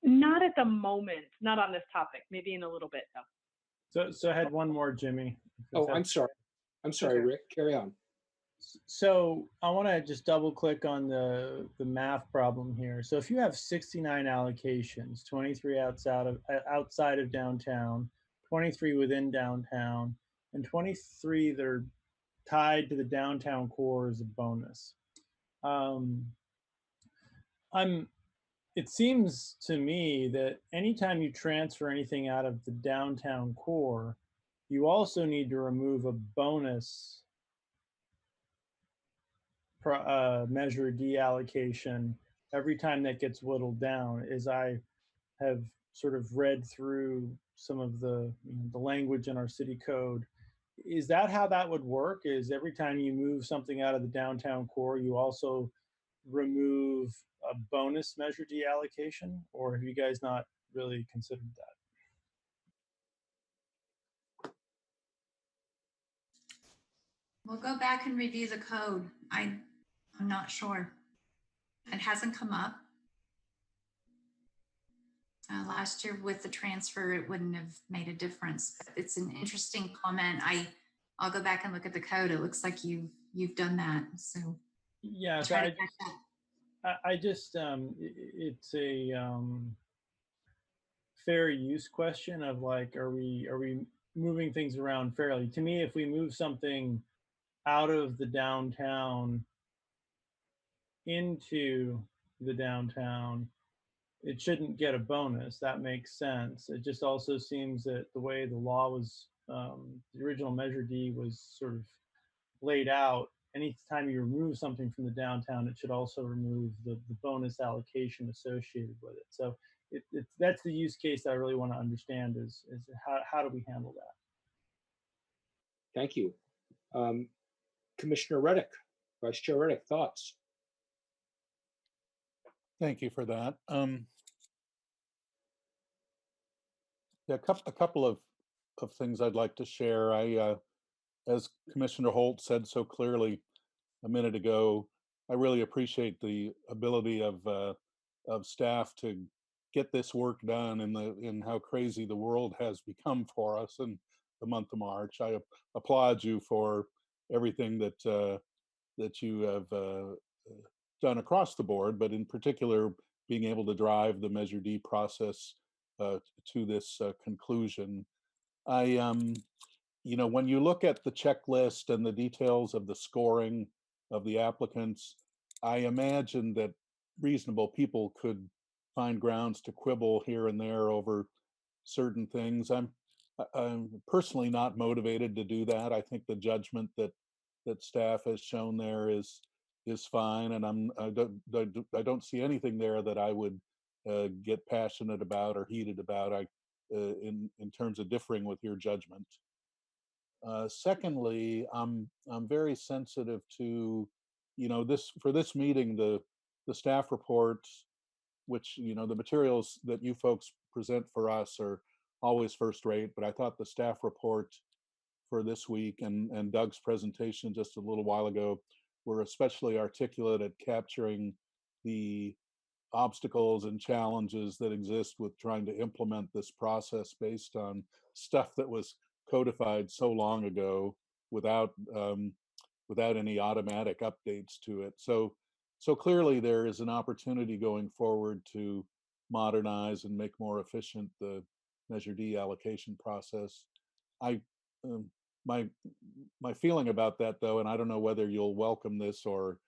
Not at the moment, not on this topic, maybe in a little bit though. So I had one more, Jimmy. Oh, I'm sorry. I'm sorry, Okay. Rick, carry on. So I want to just double click on the math problem here. So if you have 69 allocations, 23 outside of downtown, 23 within downtown, and 23 that are tied to the downtown core as a bonus. It seems to me that anytime you transfer anything out of the downtown core, you also need to remove a bonus measure deallocation every time that gets whittled down. As I have sort of read through some of the the language in our city code, is that how that would work? Is every time you move something out of the downtown core, you also remove a bonus measure deallocation, or have you guys not really considered that? We'll go back and review the code. I'm not sure. It hasn't come up. Last year with the transfer, it wouldn't have made a difference. But it's an interesting comment. I'll go back and look at the code. It looks like you've done that. So Yeah, so try to catch up. I just it's a fair use question of like, are we moving things around fairly? To me, if we move something out of the downtown into the downtown, it shouldn't get a bonus. That makes sense. It just also seems that the way the law was, the original Measure D was sort of laid out, anytime you remove something from the downtown, it should also remove the bonus allocation associated with it. So that's the use case that I really want to understand is how do we handle that? Thank you. Commissioner Reddick, Vice Chair Reddick, thoughts? Thank you for that. Yeah, a couple of things I'd like to share. As Commissioner Holt said so clearly a minute ago, I really appreciate the ability of staff to get this work done in how crazy the world has become for us in the month of March. I applaud you for everything that you have done across the board, but in particular, being able to drive the Measure D process to this conclusion. When you look at the checklist and the details of the scoring of the applicants, I imagine that reasonable people could find grounds to quibble here and there over certain things. I'm personally not motivated to do that. I think the judgment that staff has shown there is fine, and I don't see anything there that I would get passionate about or heated about. In terms of differing with your judgment. Secondly, I'm very sensitive to, for this meeting, the staff reports, which the materials that you folks present for us are always first rate, but I thought the staff report for this week and Doug's presentation just a little while ago were especially articulate at capturing the obstacles and challenges that exist with trying to implement this process based on stuff that was codified so long ago without any automatic updates to it. So clearly there is an opportunity going forward to modernize and make more efficient the Measure D allocation process. I my feeling about that, though, and I don't know whether you'll welcome this or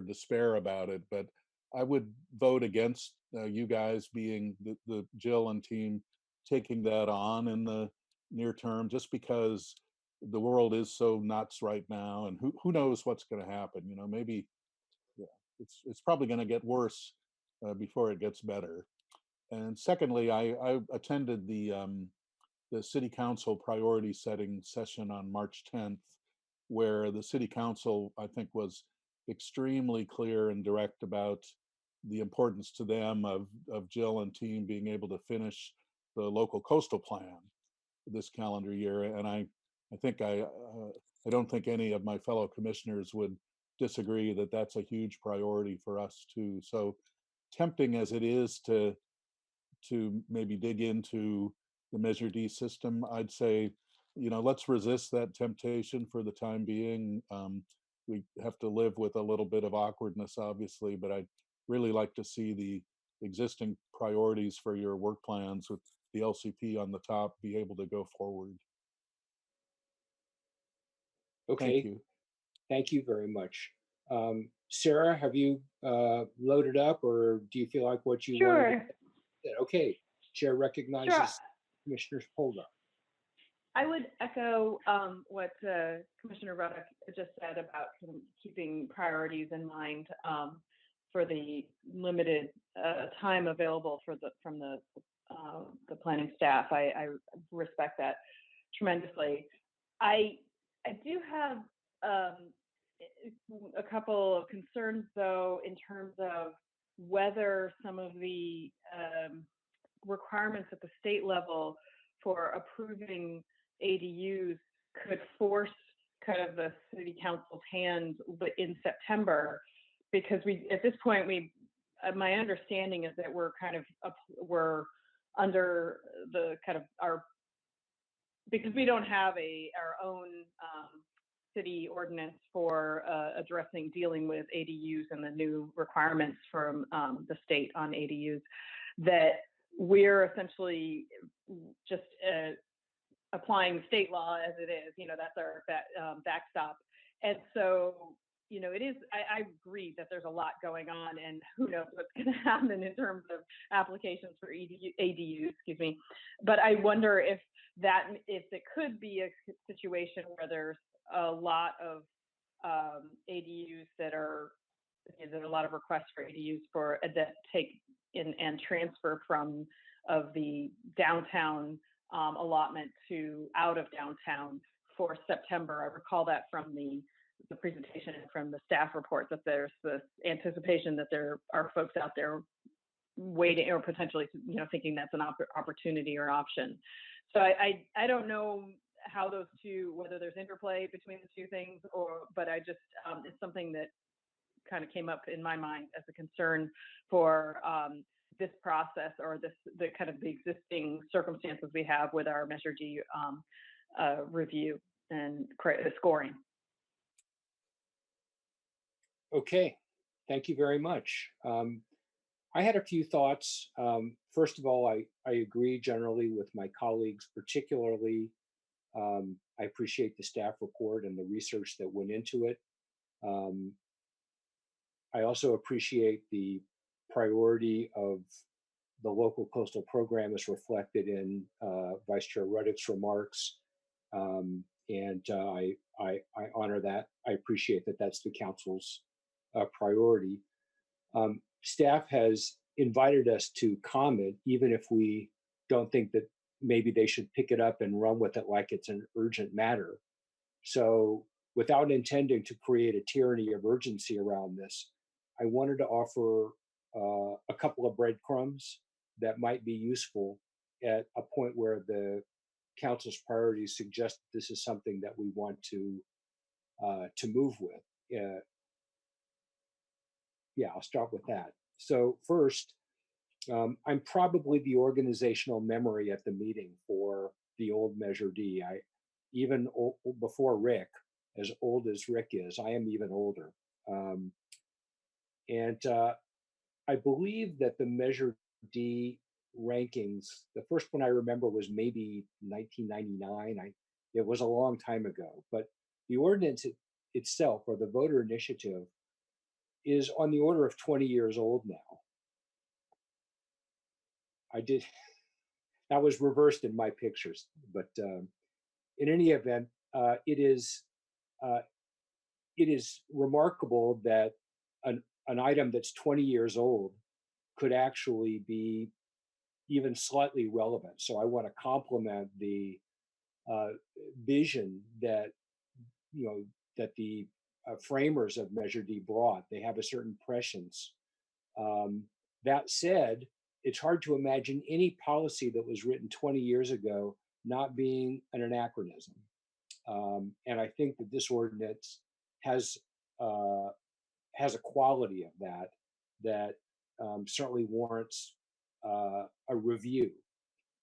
despair about it, but I would vote against you guys being the Jill and team taking that on in the near term, just because the world is so nuts right now, and who knows what's going to happen. Maybe yeah, it's probably going to get worse before it gets better. And secondly, I attended the city council priority setting session on March 10th, where the city council, I think, was extremely clear and direct about the importance to them of Jill and team being able to finish the local coastal plan this calendar year. And I think I don't think any of my fellow commissioners would disagree that that's a huge priority for us too. So tempting as it is to maybe dig into the Measure D system, I'd say, let's resist that temptation for the time being. We have to live with a little bit of awkwardness, obviously, but I'd really like to see existing priorities for your work plans with the LCP on the top be able to go forward. Okay. Thank you. Thank you very much. Sarah, have you loaded up, or do you feel like what you wanted? Sure. Okay. Chair recognizes Sure. Commissioner Polgar. I would echo what Commissioner Ruddock just said about keeping priorities in mind for the limited time available from the planning staff. I respect that tremendously. I do have a couple of concerns, though, in terms of whether some of the requirements at the state level for approving ADUs could force kind of the city council's hand in September, because at this point my understanding is that we're kind of we're under the kind of because we don't have our own city ordinance for dealing with ADUs and the new requirements from the state on ADUs, that we're essentially just applying state law as it is. That's our backstop. And so, it is, I agree that there's a lot going on, and who knows what's going to happen in terms of applications for ADUs, But I wonder if it could be a situation where there's a lot of ADUs there are a lot of requests for ADUs that take in and transfer from the downtown allotment to out of downtown for September. I recall that from the presentation and from the staff report, that there's this anticipation that there are folks out there waiting or potentially, thinking that's an opportunity or option. So I don't know how those two, whether there's interplay between the two things, but I just, it's something that kind of came up in my mind as a concern for this process, or the kind of the existing circumstances we have with our Measure D review and scoring. Okay, thank you very much. I had a few thoughts. First of all, I agree generally with my colleagues, particularly I appreciate the staff report and the research that went into it. I also appreciate the priority of the local coastal program as reflected in Vice Chair Ruddock's remarks. And I honor that. I appreciate that that's the council's priority. Staff has invited us to comment, even if we don't think that maybe they should pick it up and run with it like it's an urgent matter. So without intending to create a tyranny of urgency around this, I wanted to offer a couple of breadcrumbs that might be useful at a point where the council's priorities suggest this is something that we want to move with. Yeah, I'll start with that. So first, I'm probably the organizational memory at the meeting for the old Measure D. Even before Rick, as old as Rick is, I am even older. And I believe that the Measure D rankings, the first one I remember was maybe 1999. It was a long time ago, but the ordinance itself, or the voter initiative, is on the order of 20 years old now. That was reversed in my pictures, but in any event, it is remarkable that an item that's 20 years old could actually be even slightly relevant. So I want to compliment the vision that that the framers of Measure D brought. They have a certain prescience. That said, it's hard to imagine any policy that was written 20 years ago not being an anachronism. And I think that this ordinance has a quality of that certainly warrants a review.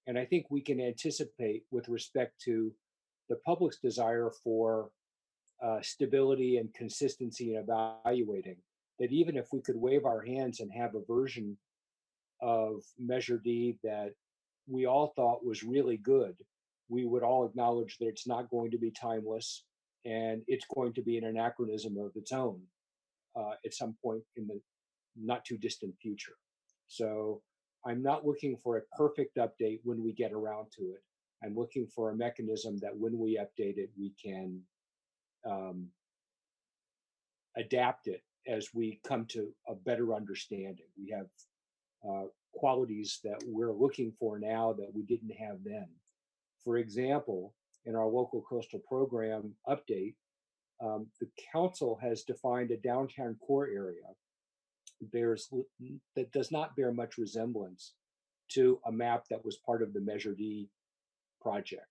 And I think we can anticipate, with respect to the public's desire for stability and consistency in evaluating, that even if we could wave our hands and have a version of Measure D that we all thought was really good, we would all acknowledge that it's not going to be timeless and it's going to be an anachronism of its own at some point in the not too distant future. So I'm not looking for a perfect update when we get around to it. I'm looking for a mechanism that when we update it, we can adapt it as we come to a better understanding. We have qualities that we're looking for now that we didn't have then. For example, in our local coastal program update, the council has defined a downtown core area that does not bear much resemblance to a map that was part of the Measure D project.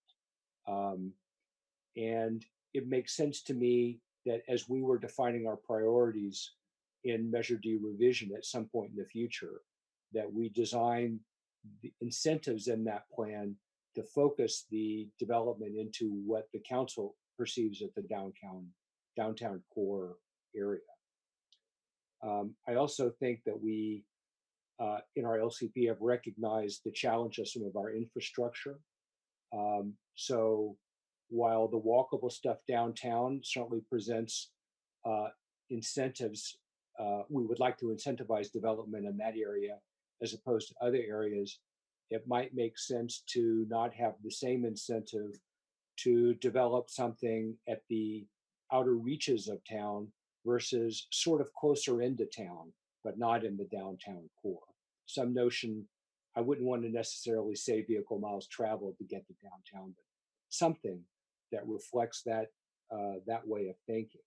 And it makes sense to me that as we were defining our priorities in Measure D revision at some point in the future, that we design the incentives in that plan to focus the development into what the council perceives as the downtown core area. I also think that we, in our LCP, have recognized the challenge of some of our infrastructure. So while the walkable stuff downtown certainly presents incentives, we would like to incentivize development in that area as opposed to other areas. It might make sense to not have the same incentive to develop something at the outer reaches of town versus sort of closer into town, but not in the downtown core. Some notion, I wouldn't want to necessarily say vehicle miles traveled to get to downtown, but something that reflects that that way of thinking.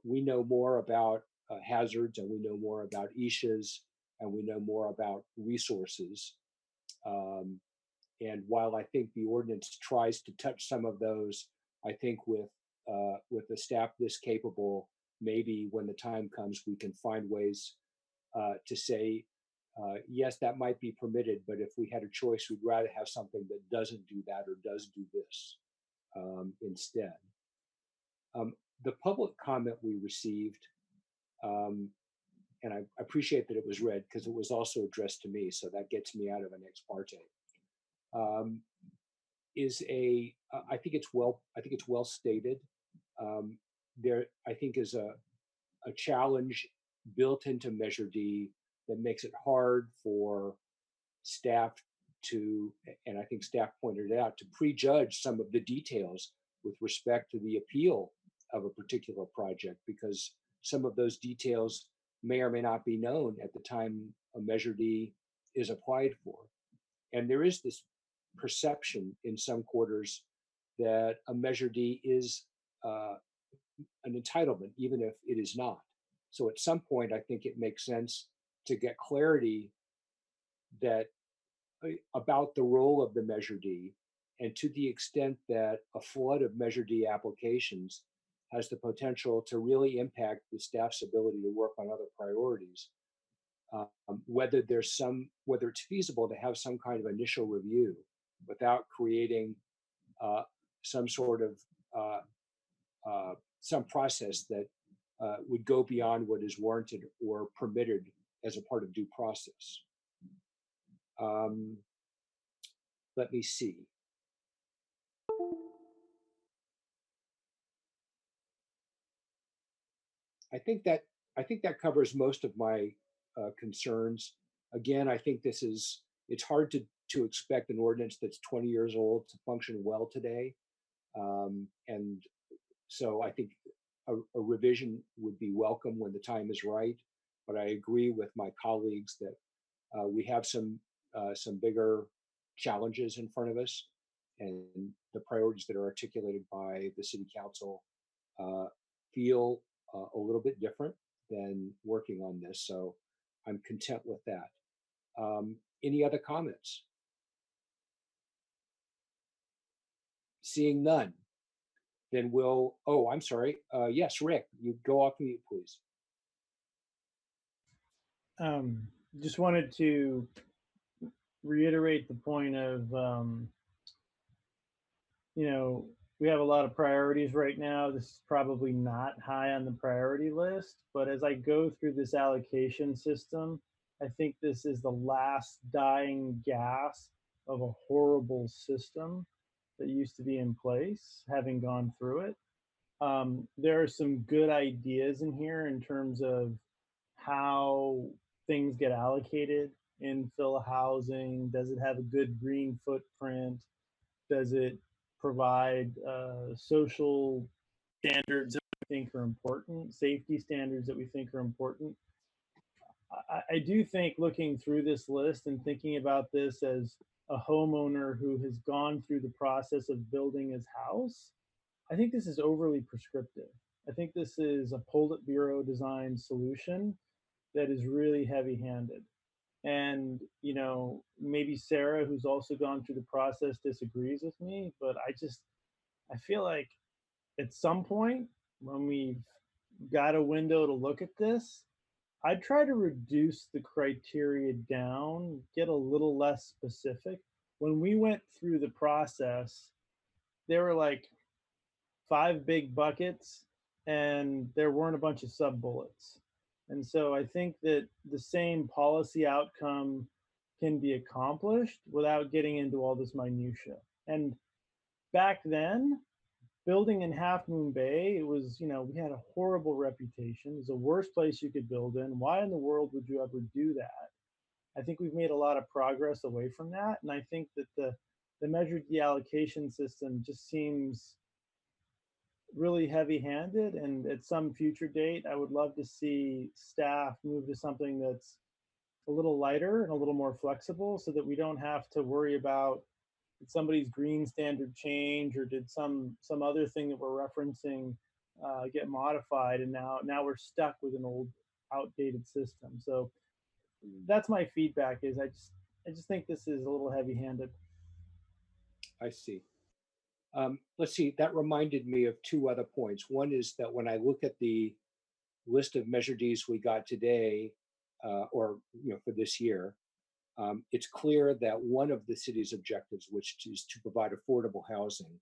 We know more about hazards, and we know more about issues, and we know more about resources. And while I think the ordinance tries to touch some of those, I think with a staff this capable, maybe when the time comes, we can find ways to say, yes, that might be permitted, but if we had a choice, we'd rather have something that doesn't do that or does do this instead. The public comment we received, and I appreciate that it was read because it was also addressed to me, so that gets me out of an ex parte. Is a I think it's well stated. There I think is a challenge built into Measure D that makes it hard for staff to, and I think staff pointed it out, to prejudge some of the details with respect to the appeal of a particular project, because some of those details may or may not be known at the time a Measure D is applied for. And there is this perception in some quarters that a Measure D is an entitlement, even if it is not. So at some point, I think it makes sense to get clarity that about the role of the Measure D, and to the extent that a flood of Measure D applications has the potential to really impact the staff's ability to work on other priorities. Whether it's feasible to have some kind of initial review without creating some sort of some process that would go beyond what is warranted or permitted as a part of due process. Let me see. I think that covers most of my concerns. Again, I think it's hard to expect an ordinance that's 20 years old to function well today. And so I think a revision would be welcome when the time is right. But I agree with my colleagues that we have some bigger challenges in front of us, and the priorities that are articulated by the City Council feel a little bit different than working on this. So I'm content with that. Any other comments? Seeing none, then I'm sorry. Yes, Rick, you go off mute, please. Just wanted to reiterate the point of, we have a lot of priorities right now. This is probably not high on the priority list, but as I go through this allocation system, I think this is the last dying gasp of a horrible system that used to be in place, having gone through it. There are some good ideas in here in terms of how things get allocated, infill housing. Does it have a good green footprint? Does it provide social standards that we think are important, safety standards that we think are important? I do think looking through this list and thinking about this as a homeowner who has gone through the process of building his house, I think this is overly prescriptive. I think this is a Politburo designed solution that is really heavy handed. And, you know, maybe Sarah, who's also gone through the process, disagrees with me, but I feel like at some point when we've got a window to look at this, I'd try to reduce the criteria down, get a little less specific. When we went through the process, there were like 5 big buckets and there weren't a bunch of sub bullets. And so I think that the same policy outcome can be accomplished without getting into all this minutia. And back then, building in Half Moon Bay, it was, you know, we had a horrible reputation. It was the worst place you could build in. Why in the world would you ever do that? I think we've made a lot of progress away from that. And I think that the measured deallocation system just seems really heavy-handed, and at some future date, I would love to see staff move to something that's a little lighter and a little more flexible so that we don't have to worry about did somebody's green standard change or did some other thing that we're referencing get modified, and now we're stuck with an old outdated system. So that's my feedback is I just think this is a little heavy-handed. I see. Let's see, that reminded me of 2 other points. One is that when I look at the list of Measure Ds we got today, or for this year, it's clear that one of the city's objectives, which is to provide affordable housing,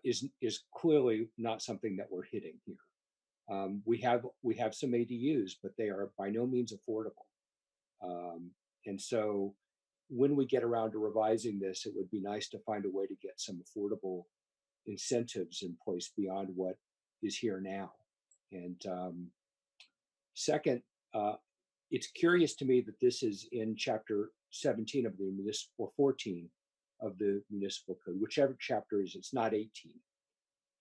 is clearly not something that we're hitting here. We have some ADUs, but they are by no means affordable. And so when we get around to revising this, it would be nice to find a way to get some affordable incentives in place beyond what is here now. And second, it's curious to me that this is in chapter 17 of the municipal, or 14 of the municipal code, whichever chapter is, it's not 18.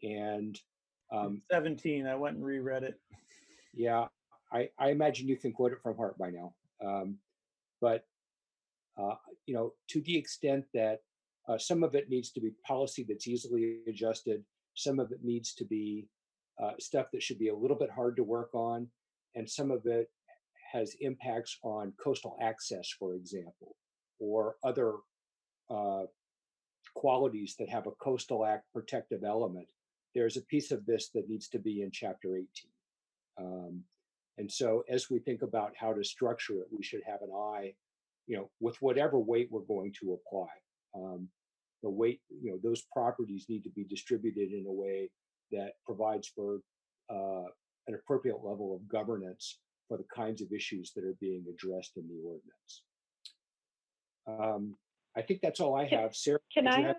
And 17, I went and reread it. Yeah, I imagine you can quote it from heart by now. But to the extent that some of it needs to be policy that's easily adjusted, some of it needs to be stuff that should be a little bit hard to work on, and some of it has impacts on coastal access, for example, or other qualities that have a coastal act protective element. There's a piece of this that needs to be in chapter 18. And so as we think about how to structure it, we should have an eye, with whatever weight we're going to apply. The weight, those properties need to be distributed in a way that provides for an appropriate level of governance for the kinds of issues that are being addressed in the ordinance. I think that's all I have. Sarah, can I have?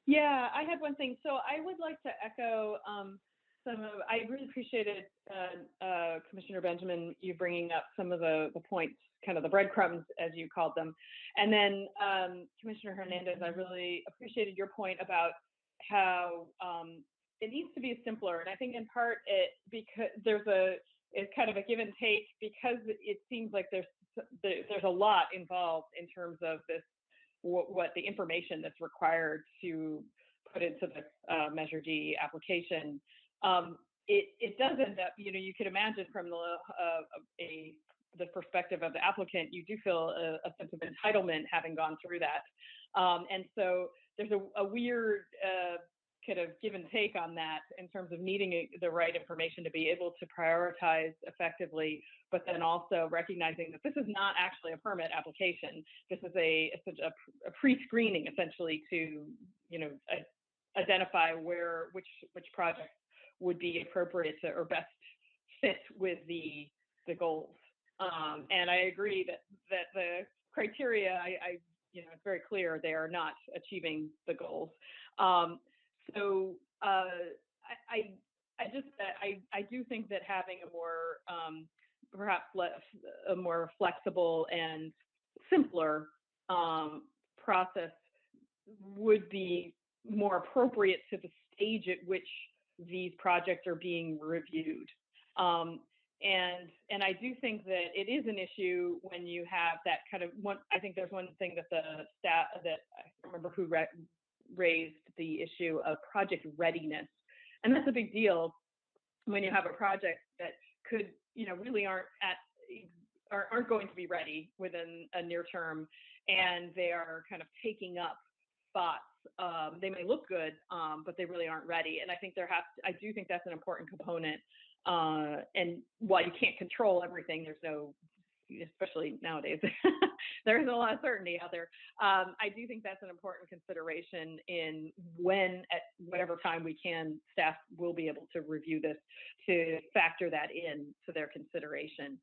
Yeah, I had one thing. So I would like to echo I really appreciated Commissioner Benjamin, you bringing up some of the points, kind of the breadcrumbs as you called them. And then Commissioner Hernandez, I really appreciated your point about how it needs to be simpler. And I think in part because it's kind of a give and take, because it seems like there's a lot involved in terms of this, what the information that's required to put into the Measure D application. It does end up, you could imagine from the perspective of the applicant, you do feel a sense of entitlement having gone through that. And so there's a weird kind of give and take on that in terms of needing the right information to be able to prioritize effectively, but then also recognizing that this is not actually a permit application. This is a pre-screening essentially to, identify which projects would be appropriate to, or best fit with the goals. And I agree that the criteria, you know, it's very clear they are not achieving the goals. So I do think that having a more perhaps a more flexible and simpler process would be more appropriate to the stage at which these projects are being reviewed. And I do think that it is an issue when you have that kind of one. I think there's one thing that the staff, that I don't remember who raised the issue of project readiness, and that's a big deal when you have a project that could, you know, really aren't going to be ready within a near term, and they are kind of taking up spots. They may look good, but they really aren't ready. And I think I do think that's an important component. And while you can't control everything, there's no, especially nowadays, there's a lot of certainty out there. I do think that's an important consideration in when, at whatever time we can, staff will be able to review this, to factor that in to their consideration.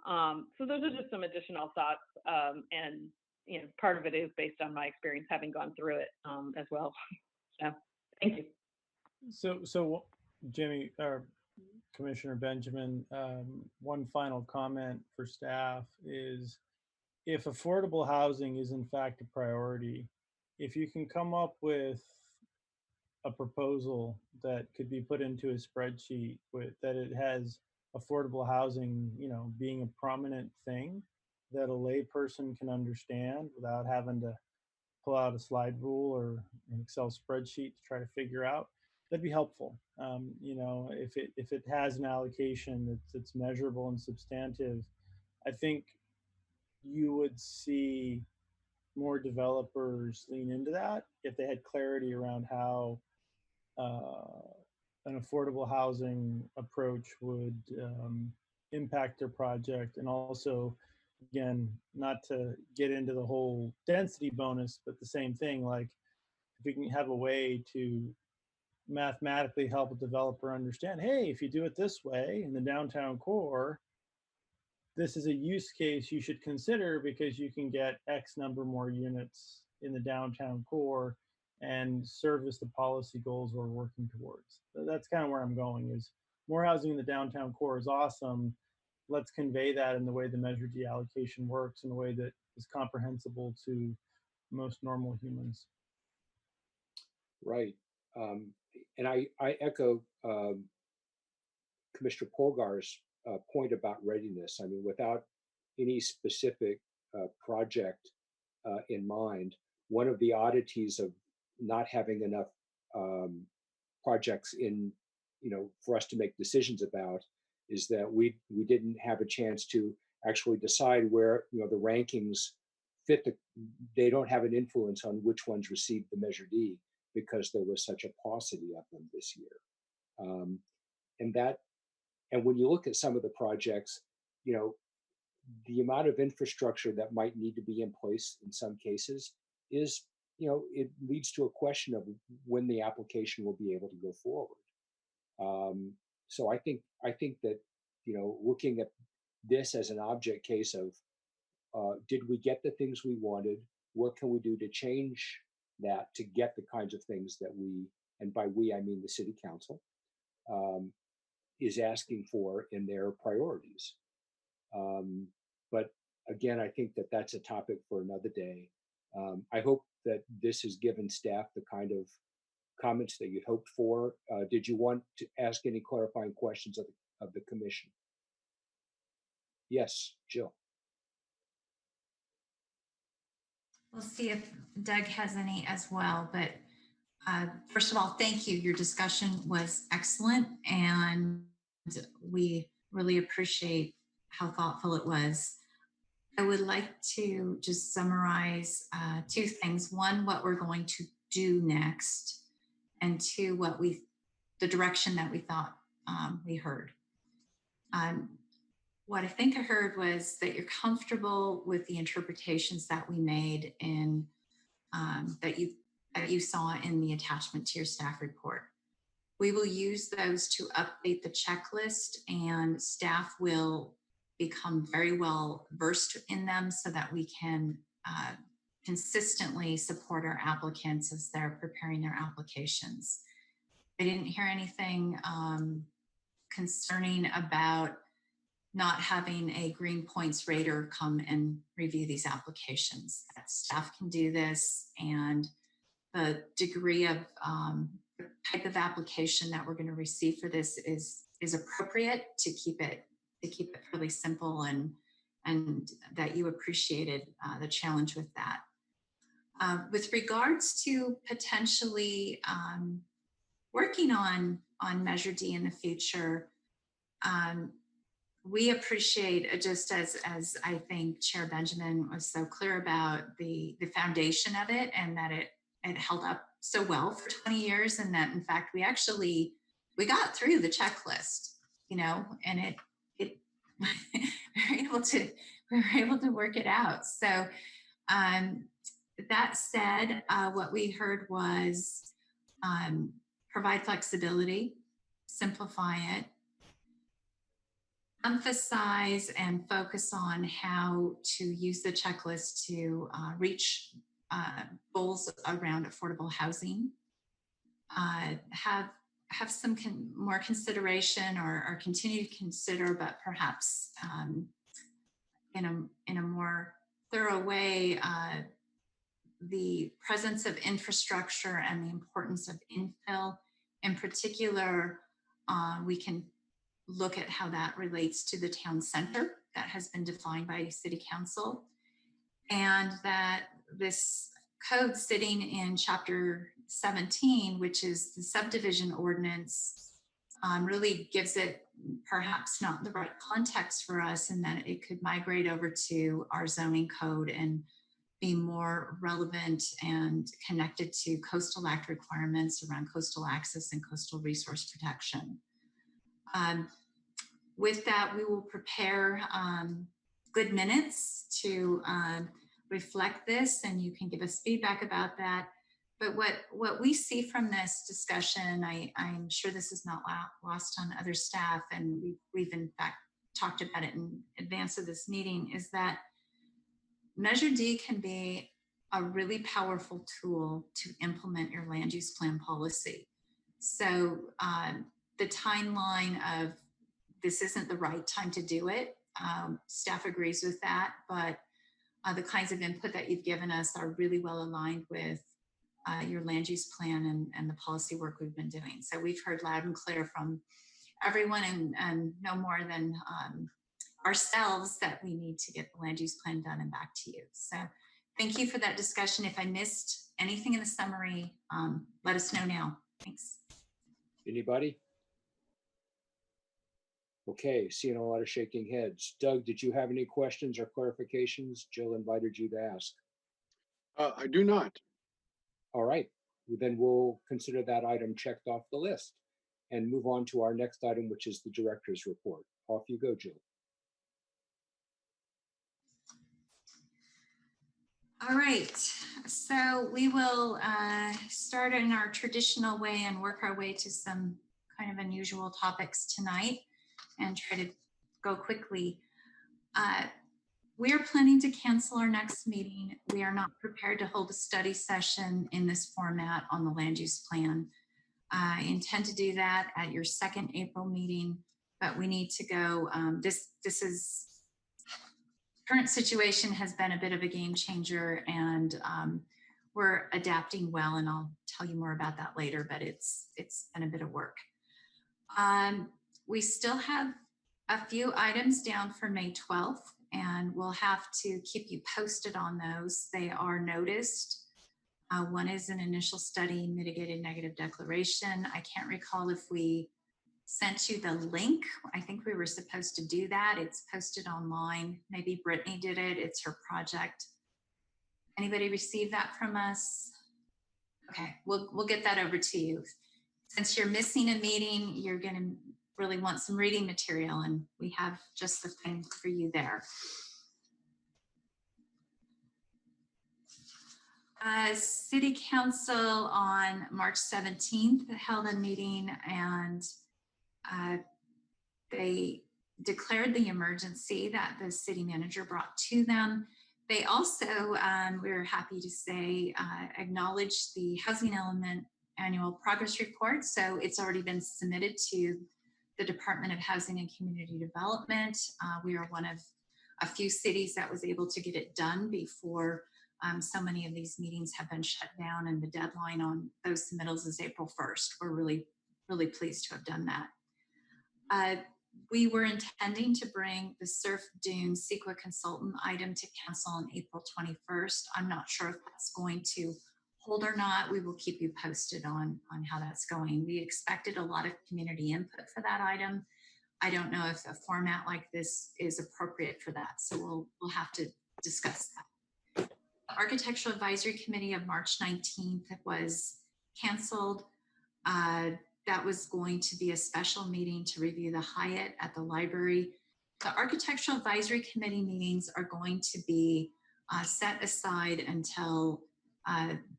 So those are just some additional thoughts. And you know, part of it is based on my experience having gone through it as well. So thank you. So Jimmy, or Commissioner Benjamin, one final comment for staff is, if affordable housing is in fact a priority, if you can come up with a proposal that could be put into a spreadsheet with that it has affordable housing, you know, being a prominent thing that a layperson can understand without having to pull out a slide rule or an Excel spreadsheet to try to figure out, that'd be helpful. You know, if it has an allocation that's measurable and substantive, I think you would see more developers lean into that if they had clarity around how an affordable housing approach would impact their project. And also, again, not to get into the whole density bonus, but the same thing, like if we can have a way to mathematically help a developer understand, hey, if you do it this way in the downtown core, this is a use case you should consider because you can get X number more units in the downtown core and service the policy goals we're working towards. So that's kind of where I'm going, is more housing in the downtown core is awesome. Let's convey that in the way the Measure D allocation works, in a way that is comprehensible to most normal humans. Right. And I echo Commissioner Polgar's point about readiness. I mean, without any specific project in mind, one of the oddities of not having enough projects in, you know, for us to make decisions about is that we didn't have a chance to actually decide where, you know, the rankings fit. They don't have an influence on which ones received the Measure D because there was such a paucity of them this year. And when you look at some of the projects, you know, the amount of infrastructure that might need to be in place in some cases is, you know, it leads to a question of when the application will be able to go forward. So I think that, you know, looking at this as an object case of, did we get the things we wanted? What can we do to change that to get the kinds of things that we, and by we, I mean the city council, is asking for in their priorities. But again, I think that that's a topic for another day. I hope that this has given staff the kind of comments that you hoped for. Did you want to ask any clarifying questions of the commission? Yes, Jill. We'll see if Doug has any as well, but first of all, thank you. Your discussion was excellent, and we really appreciate how thoughtful it was. I would like to just summarize two things. One, what we're going to do next, and two, the direction that we thought we heard. What I think I heard was that you're comfortable with the interpretations that we made in that you saw in the attachment to your staff report. We will use those to update the checklist, and staff will become very well versed in them so that we can consistently support our applicants as they're preparing their applications. I didn't hear anything concerning about not having a Green Points rater come and review these applications. That staff can do this, and the degree of the type of application that we're going to receive for this is appropriate to keep it really simple, and that you appreciated the challenge with that. With regards to potentially working on Measure D in the future, we appreciate, just as I think Chair Benjamin was so clear about, the foundation of it, and that it held up so well for 20 years, and that in fact we got through the checklist, you know, and it we were able to work it out. So that said, what we heard was provide flexibility, simplify it, emphasize and focus on how to use the checklist to reach goals around affordable housing, have some more consideration, or continue to consider, but perhaps in a more thorough way, the presence of infrastructure and the importance of infill. In particular, we can look at how that relates to the town center that has been defined by City Council, and that this code sitting in Chapter 17, which is the subdivision ordinance, really gives it perhaps not the right context for us, and that it could migrate over to our zoning code and be more relevant and connected to Coastal Act requirements around coastal access and coastal resource protection. With that, we will prepare good minutes to reflect this, and you can give us feedback about that. But what we see from this discussion, I'm sure this is not lost on other staff, and we've in fact talked about it in advance of this meeting, is that Measure D can be a really powerful tool to implement your land use plan policy. So the timeline of this isn't the right time to do it, staff agrees with that, but the kinds of input that you've given us are really well aligned with your land use plan and the policy work we've been doing. So we've heard loud and clear from everyone, and no more than ourselves, that we need to get the land use plan done and back to you. So thank you for that discussion. If I missed anything in the summary, let us know now. Thanks. Anybody? Okay, seeing a lot of shaking heads. Doug, did you have any questions or clarifications? Jill invited you to ask. I do not. All right, then we'll consider that item checked off the list and move on to our next item, which is the director's report. Off you go, Jill. All right, so we will start in our traditional way and work our way to some kind of unusual topics tonight and try to go quickly. We are planning to cancel our next meeting. We are not prepared to hold a study session in this format on the land use plan. I intend to do that at your second April meeting, but we need to go. Current situation has been a bit of a game changer, and we're adapting well, and I'll tell you more about that later, but it's been a bit of work. We still have a few items down for May 12th, and we'll have to keep you posted on those. They are noticed. One is an initial study, mitigated negative declaration. I can't recall if we sent you the link. I think we were supposed to do that. It's posted online. Maybe Brittany did it. It's her project. Anybody receive that from us? Okay, we'll get that over to you. Since you're missing a meeting, you're going to really want some reading material, and we have just the thing for you there. City Council on March 17th held a meeting, and they declared the emergency that the city manager brought to them. They also, we're happy to say, acknowledged the housing element annual progress report. So it's already been submitted to the Department of Housing and Community Development. We are one of a few cities that was able to get it done before so many of these meetings have been shut down, and the deadline on those submittals is April 1st. We're really, really pleased to have done that. We were intending to bring the Surf Dune CEQA consultant item to council on April 21st. I'm not sure if that's going to hold or not. We will keep you posted on how that's going. We expected a lot of community input for that item. I don't know if a format like this is appropriate for that, so we'll have to discuss that. The Architectural Advisory Committee of March 19th was canceled. That was going to be a special meeting to review the Hyatt at the library. The Architectural Advisory Committee meetings are going to be set aside until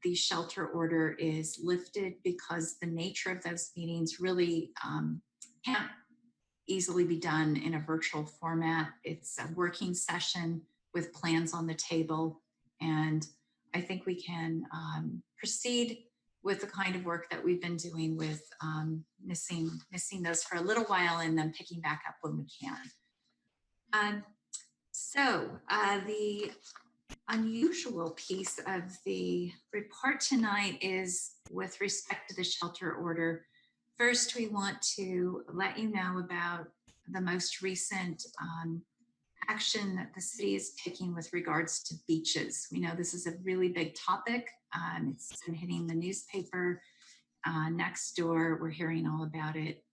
the shelter order is lifted, because the nature of those meetings really can't easily be done in a virtual format. It's a working session with plans on the table, and I think we can proceed with the kind of work that we've been doing with missing those for a little while and then picking back up when we can. The unusual piece of the report tonight is with respect to the shelter order. First, we want to let you know about the most recent action that the city is taking with regards to beaches. We know this is a really big topic. It's been hitting the newspaper next door. We're hearing all about it.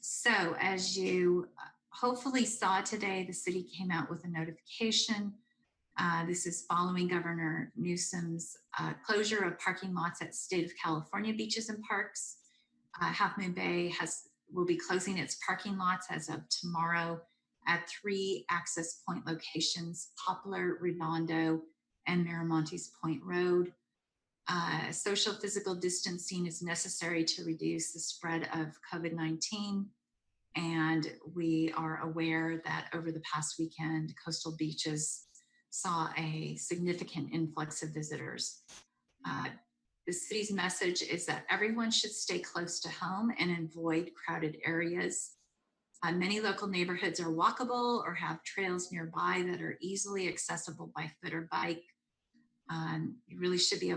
So as you hopefully saw today, the city came out with a notification. This is following Governor Newsom's closure of parking lots at State of California beaches and parks. Half Moon Bay will be closing its parking lots as of tomorrow at 3 access point locations: Poplar, Redondo, and Miramontes Point Road. Social physical distancing is necessary to reduce the spread of COVID-19. And we are aware that over the past weekend, coastal beaches saw a significant influx of visitors. The city's message is that everyone should stay close to home and avoid crowded areas. Many local neighborhoods are walkable or have trails nearby that are easily accessible by foot or bike. You really should be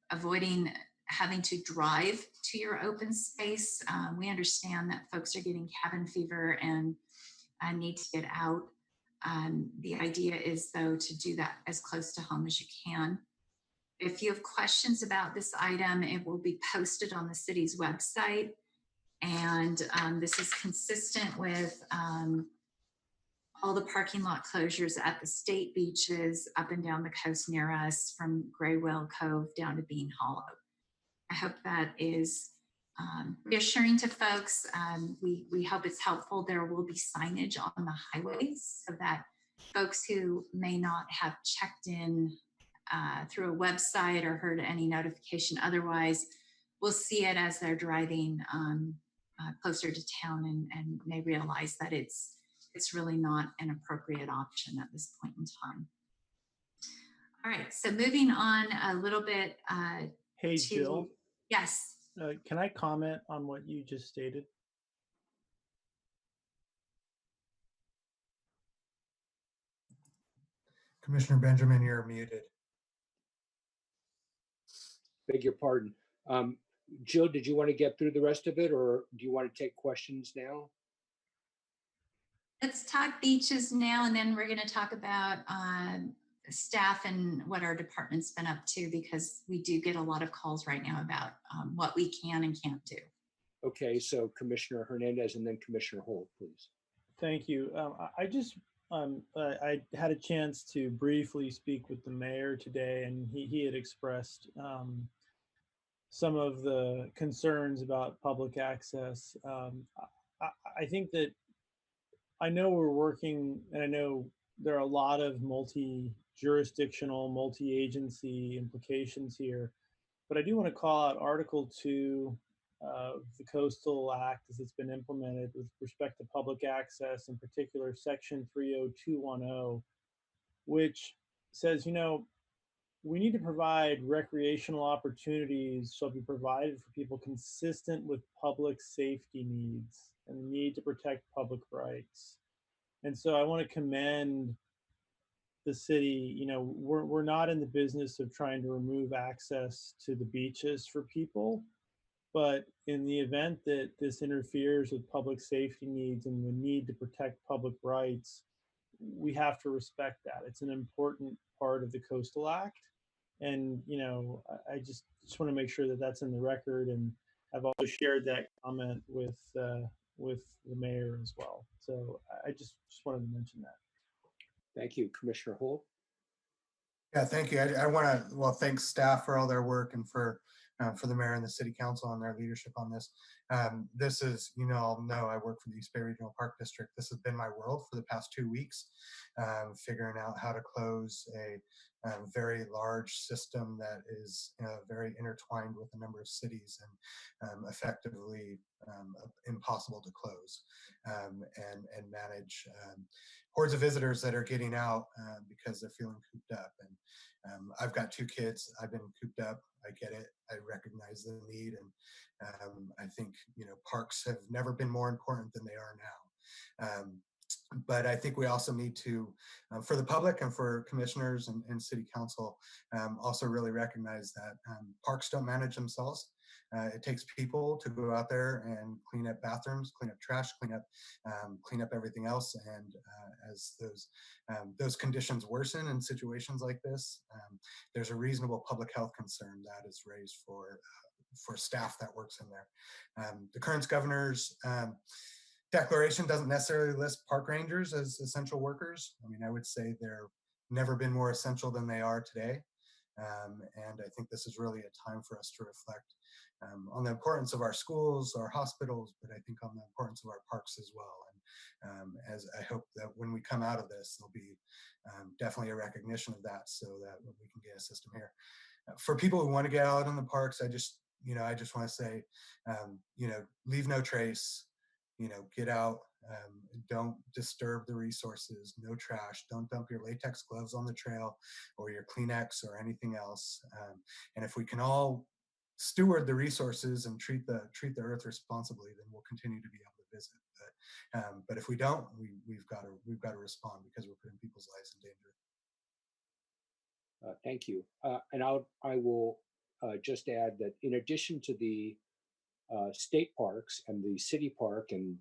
avoiding having to drive to your open space. We understand that folks are getting cabin fever and need to get out. The idea is, though, to do that as close to home as you can. If you have questions about this item, it will be posted on the city's website. And this is consistent with all the parking lot closures at the state beaches up and down the coast near us, from Gray Whale Cove down to Bean Hollow. I hope that is reassuring to folks. We hope it's helpful. There will be signage on the highways so that folks who may not have checked in through a website or heard any notification otherwise will see it as they're driving closer to town and may realize that it's really not an appropriate option at this point in time. All right, so moving on a little bit. Hey, Jill. Yes. Can I comment on what you just stated? Commissioner Benjamin, you're muted. Beg your pardon. Jill, did you want to get through the rest of it, or do you want to take questions now? Let's talk beaches now, and then we're going to talk about staff and what our department's been up to, because we do get a lot of calls right now about what we can and can't do. Okay, so Commissioner Hernandez and then Commissioner Holt, please. Thank you. I had a chance to briefly speak with the mayor today, and he had expressed some of the concerns about public access. I think that I know we're working, and I know there are a lot of multi-jurisdictional, multi-agency implications here, but I do want to call out Article 2 of the Coastal Act as it's been implemented with respect to public access, in particular Section 30210, which says, we need to provide recreational opportunities shall be provided for people consistent with public safety needs and the need to protect public rights. And so I want to commend the city. We're not in the business of trying to remove access to the beaches for people, but in the event that this interferes with public safety needs and the need to protect public rights, we have to respect that. It's an important part of the Coastal Act. And, I just want to make sure that that's in the record. And I've also shared that comment with the mayor as well. So I just wanted to mention that. Thank you, Commissioner Holt. Yeah, thank you. I want to, thank staff for all their work and for the mayor and the city council and their leadership on this. This is, I'll know I work for the East Bay Regional Park District. This has been my world for the past 2 weeks, figuring out how to close a very large system that is very intertwined with a number of cities and effectively impossible to close and manage hordes of visitors that are getting out because they're feeling cooped up. And I've got 2 kids. I've been cooped up. I get it. I recognize the need. And I think, parks have never been more important than they are now. But I think we also need to, for the public and for commissioners and city council, also really recognize that parks don't manage themselves. It takes people to go out there and clean up bathrooms, clean up trash, clean up everything else. And as those conditions worsen in situations like this, there's a reasonable public health concern that is raised for staff that works in there. The current governor's declaration doesn't necessarily list park rangers as essential workers. I mean, I would say they're never been more essential than they are today. And I think this is really a time for us to reflect on the importance of our schools, our hospitals, but I think on the importance of our parks as well. And as I hope that when we come out of this, there'll be definitely a recognition of that so that we can get a system here. For people who want to get out in the parks, I just want to say, leave no trace. Get out, don't disturb the resources, no trash, don't dump your latex gloves on the trail or your Kleenex or anything else. And if we can all steward the resources and treat the earth responsibly, then we'll continue to be able to visit. But if we don't, we've got to respond because we're putting people's lives in danger. Thank you. And I will just add that in addition to the state parks and the city park and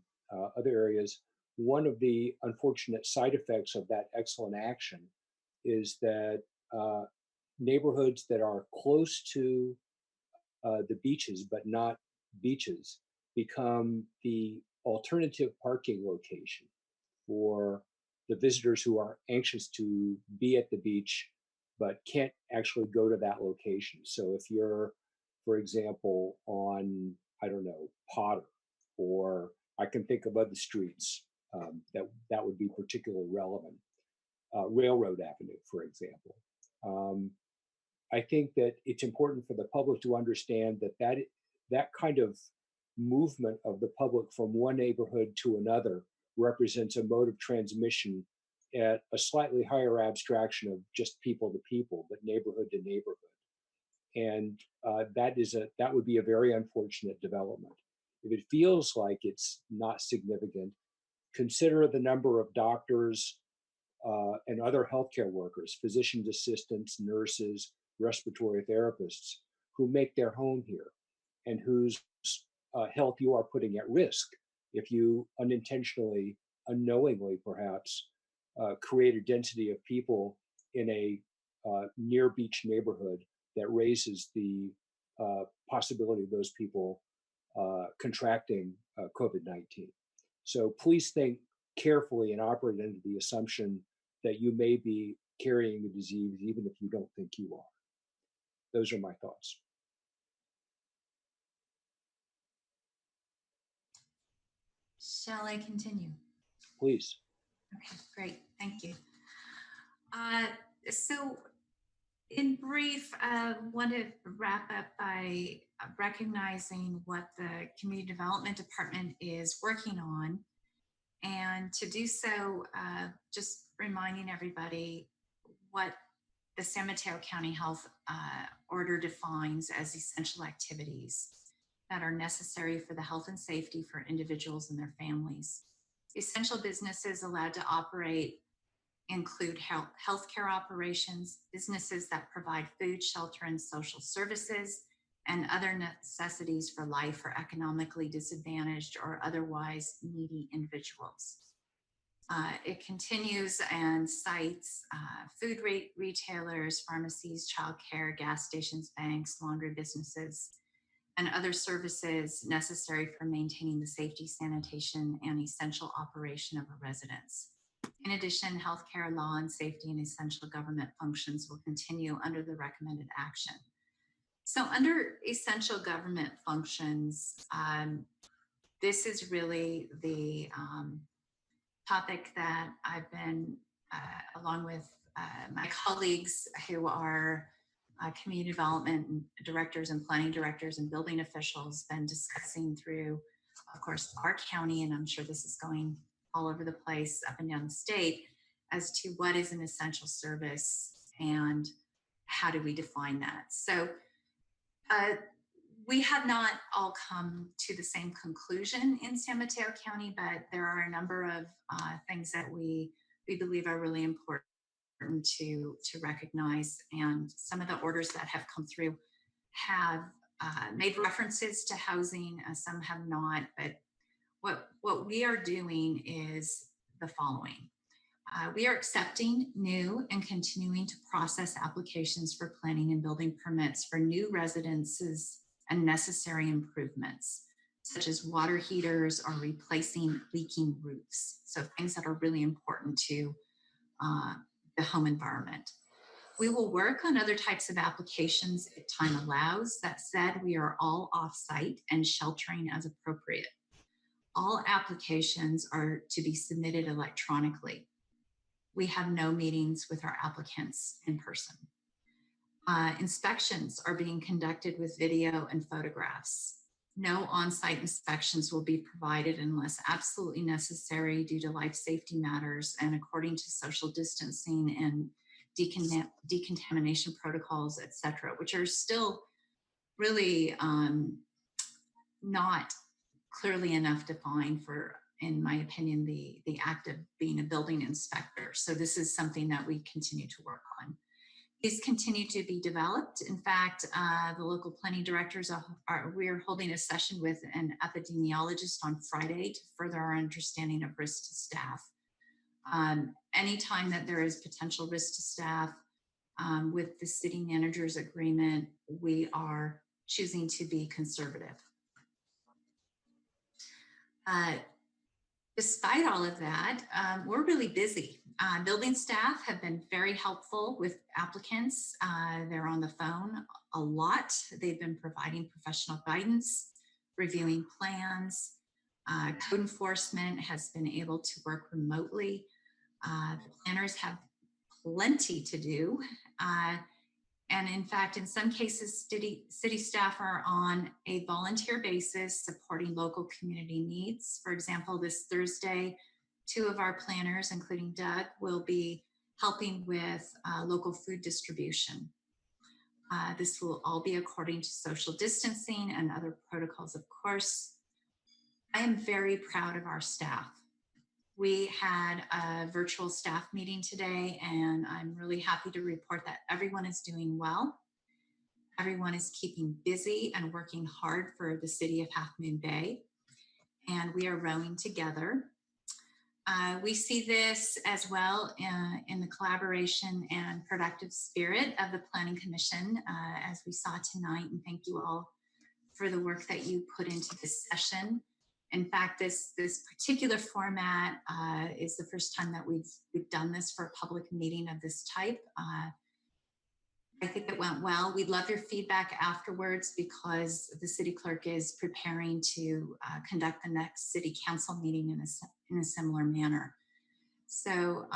other areas, one of the unfortunate side effects of that excellent action is that neighborhoods that are close to the beaches but not beaches become the alternative parking location for the visitors who are anxious to be at the beach but can't actually go to that location. So if you're, for example, on, I don't know, Potter, or I can think of other streets that would be particularly relevant. Railroad Avenue, for example. I think that it's important for the public to understand that kind of movement of the public from one neighborhood to another represents a mode of transmission at a slightly higher abstraction of just people to people, but neighborhood to neighborhood. And that would be a very unfortunate development. If it feels like it's not significant, consider the number of doctors and other healthcare workers, physicians assistants, nurses, respiratory therapists who make their home here and whose health you are putting at risk if you unintentionally, unknowingly perhaps, create a density of people in a near beach neighborhood that raises the possibility of those people contracting COVID-19. So please think carefully and operate under the assumption that you may be carrying the disease even if you don't think you are. Those are my thoughts. Shall I continue? Please. Okay, great, thank you. So In brief, want to wrap up by recognizing what the Community Development Department is working on. And to do so, just reminding everybody what the San Mateo County Health Order defines as essential activities that are necessary for the health and safety for individuals and their families. Essential businesses allowed to operate include healthcare operations, businesses that provide food, shelter, and social services, and other necessities for life for economically disadvantaged or otherwise needy individuals. It continues and cites food retailers, pharmacies, childcare, gas stations, banks, laundry businesses, and other services necessary for maintaining the safety, sanitation, and essential operation of a residence. In addition, healthcare, law and safety, and essential government functions will continue under the recommended action. So under essential government functions, this is really the topic that I've been, along with my colleagues who are community development directors and planning directors and building officials, been discussing through, of course, our county, and I'm sure this is going all over the place up and down the state, as to what is an essential service and how do we define that. So we have not all come to the same conclusion in San Mateo County, but there are a number of things that we believe are really important to recognize. And some of the orders that have come through have made references to housing, some have not, but what we are doing is the following. We are accepting new and continuing to process applications for planning and building permits for new residences and necessary improvements, such as water heaters or replacing leaking roofs. So things that are really important to the home environment. We will work on other types of applications if time allows. That said, we are all off-site and sheltering as appropriate. All applications are to be submitted electronically. We have no meetings with our applicants in person. Inspections are being conducted with video and photographs. No on-site inspections will be provided unless absolutely necessary due to life safety matters and according to social distancing and decontamination protocols, et cetera, which are still really not clearly enough defined for, in my opinion, the act of being a building inspector. So this is something that we continue to work on. These continue to be developed. In fact, the local planning directors we're holding a session with an epidemiologist on Friday to further our understanding of risk to staff. Anytime that there is potential risk to staff with the city manager's agreement, we are choosing to be conservative. Despite all of that, we're really busy. Building staff have been very helpful with applicants. They're on the phone a lot. They've been providing professional guidance, reviewing plans. Code enforcement has been able to work remotely. The planners have plenty to do. And in fact, in some cases, city staff are on a volunteer basis supporting local community needs. For example, this Thursday, 2 of our planners, including Doug, will be helping with local food distribution. This will all be according to social distancing and other protocols, of course. I am very proud of our staff. We had a virtual staff meeting today, and I'm really happy to report that everyone is doing well. Everyone is keeping busy and working hard for the city of Half Moon Bay, and we are rowing together. We see this as well in the collaboration and productive spirit of the Planning Commission, as we saw tonight, and thank you all for the work that you put into this session. In fact, this particular format is the first time that we've done this for a public meeting of this type. I think it went well. We'd love your feedback afterwards because the city clerk is preparing to conduct the next city council meeting in a similar manner. So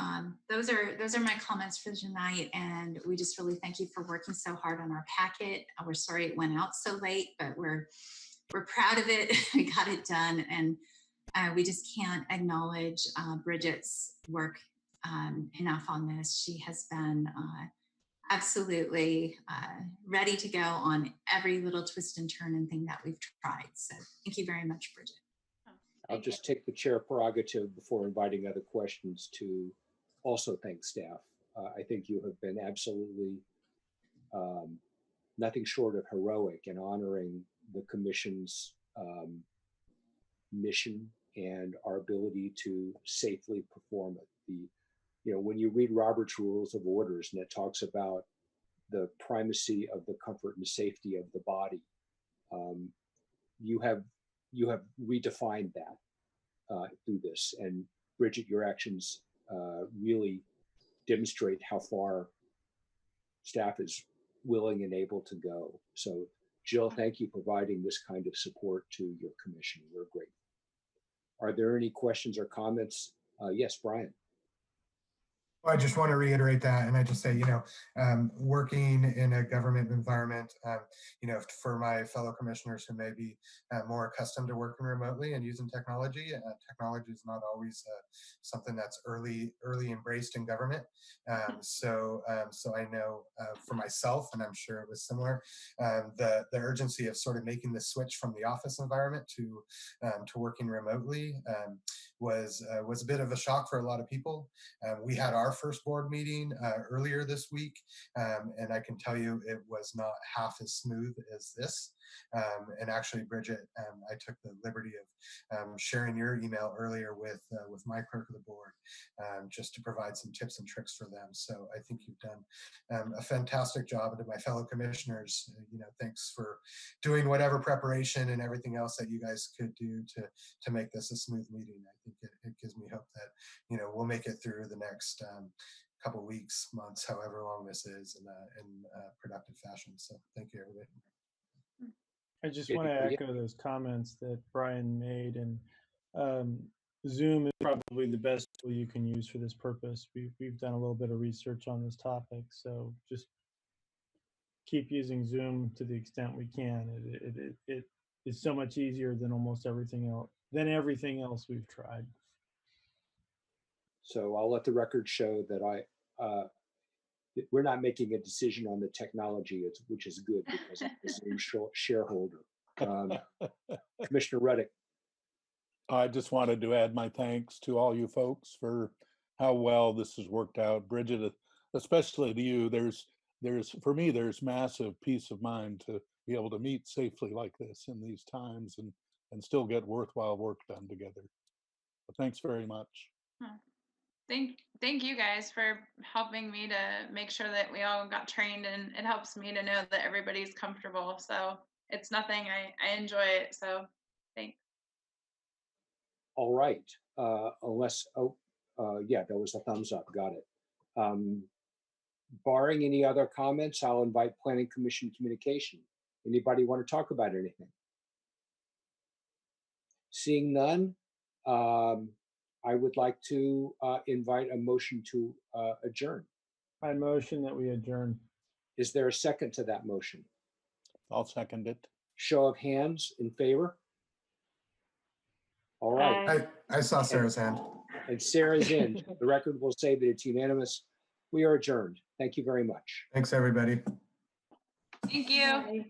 those are my comments for tonight, and we just really thank you for working so hard on our packet. We're sorry it went out so late, but we're proud of it. We got it done, and we just can't acknowledge Bridget's work enough on this. She has been absolutely ready to go on every little twist and turn and thing that we've tried. So thank you very much, Bridget. I'll just take the chair prerogative before inviting other questions to also thank staff. I think you have been absolutely nothing short of heroic in honoring the commission's mission and our ability to safely perform it. When you read Robert's Rules of Orders and it talks about the primacy of the comfort and safety of the body, you have redefined that through this. And Bridget, your actions really demonstrate how far staff is willing and able to go. So Jill, thank you for providing this kind of support to your commission. We're grateful. Are there any questions or comments? Yes, Brian. I just want to reiterate that, and I just say, working in a government environment, for my fellow commissioners who may be more accustomed to working remotely and using technology, technology is not always something that's early embraced in government. So I know for myself, and I'm sure it was similar, the urgency of sort of making the switch from the office environment to working remotely was a bit of a shock for a lot of people. We had our first board meeting earlier this week, and I can tell you it was not half as smooth as this. And actually, Bridget, I took the liberty of sharing your email earlier with my clerk of the board, just to provide some tips and tricks for them. So I think you've done a fantastic job. And to my fellow commissioners, thanks for doing whatever preparation and everything else that you guys could do to make this a smooth meeting. I think it gives me hope that we'll make it through the next couple weeks, months, however long this is, in productive fashion. So thank you, everybody. I just want to echo those comments that Brian made, and Zoom is probably the best tool you can use for this purpose. We've done a little bit of research on this topic, so just keep using Zoom to the extent we can. It is so much easier than almost everything else we've tried. So I'll let the record show that we're not making a decision on the technology, which is good because I'm a Zoom shareholder. Commissioner Reddick. I just wanted to add my thanks to all you folks for how well this has worked out. Bridget, especially to you, for me, there's massive peace of mind to be able to meet safely like this in these times and still get worthwhile work done together. But thanks very much. Thank you guys for helping me to make sure that we all got trained, and it helps me to know that everybody's comfortable. So it's nothing, I enjoy it. So thanks. All right. Yeah, that was a thumbs up. Got it. Barring any other comments, I'll invite Planning Commission communication. Anybody want to talk about anything? Seeing none, I would like to invite a motion to adjourn. I motion that we adjourn. Is there a second to that motion? I'll second it. Show of hands in favor. All right. I saw Sarah's hand. And Sarah's in. The record will say that it's unanimous. We are adjourned. Thank you very much. Thanks, everybody. Thank you. Bye.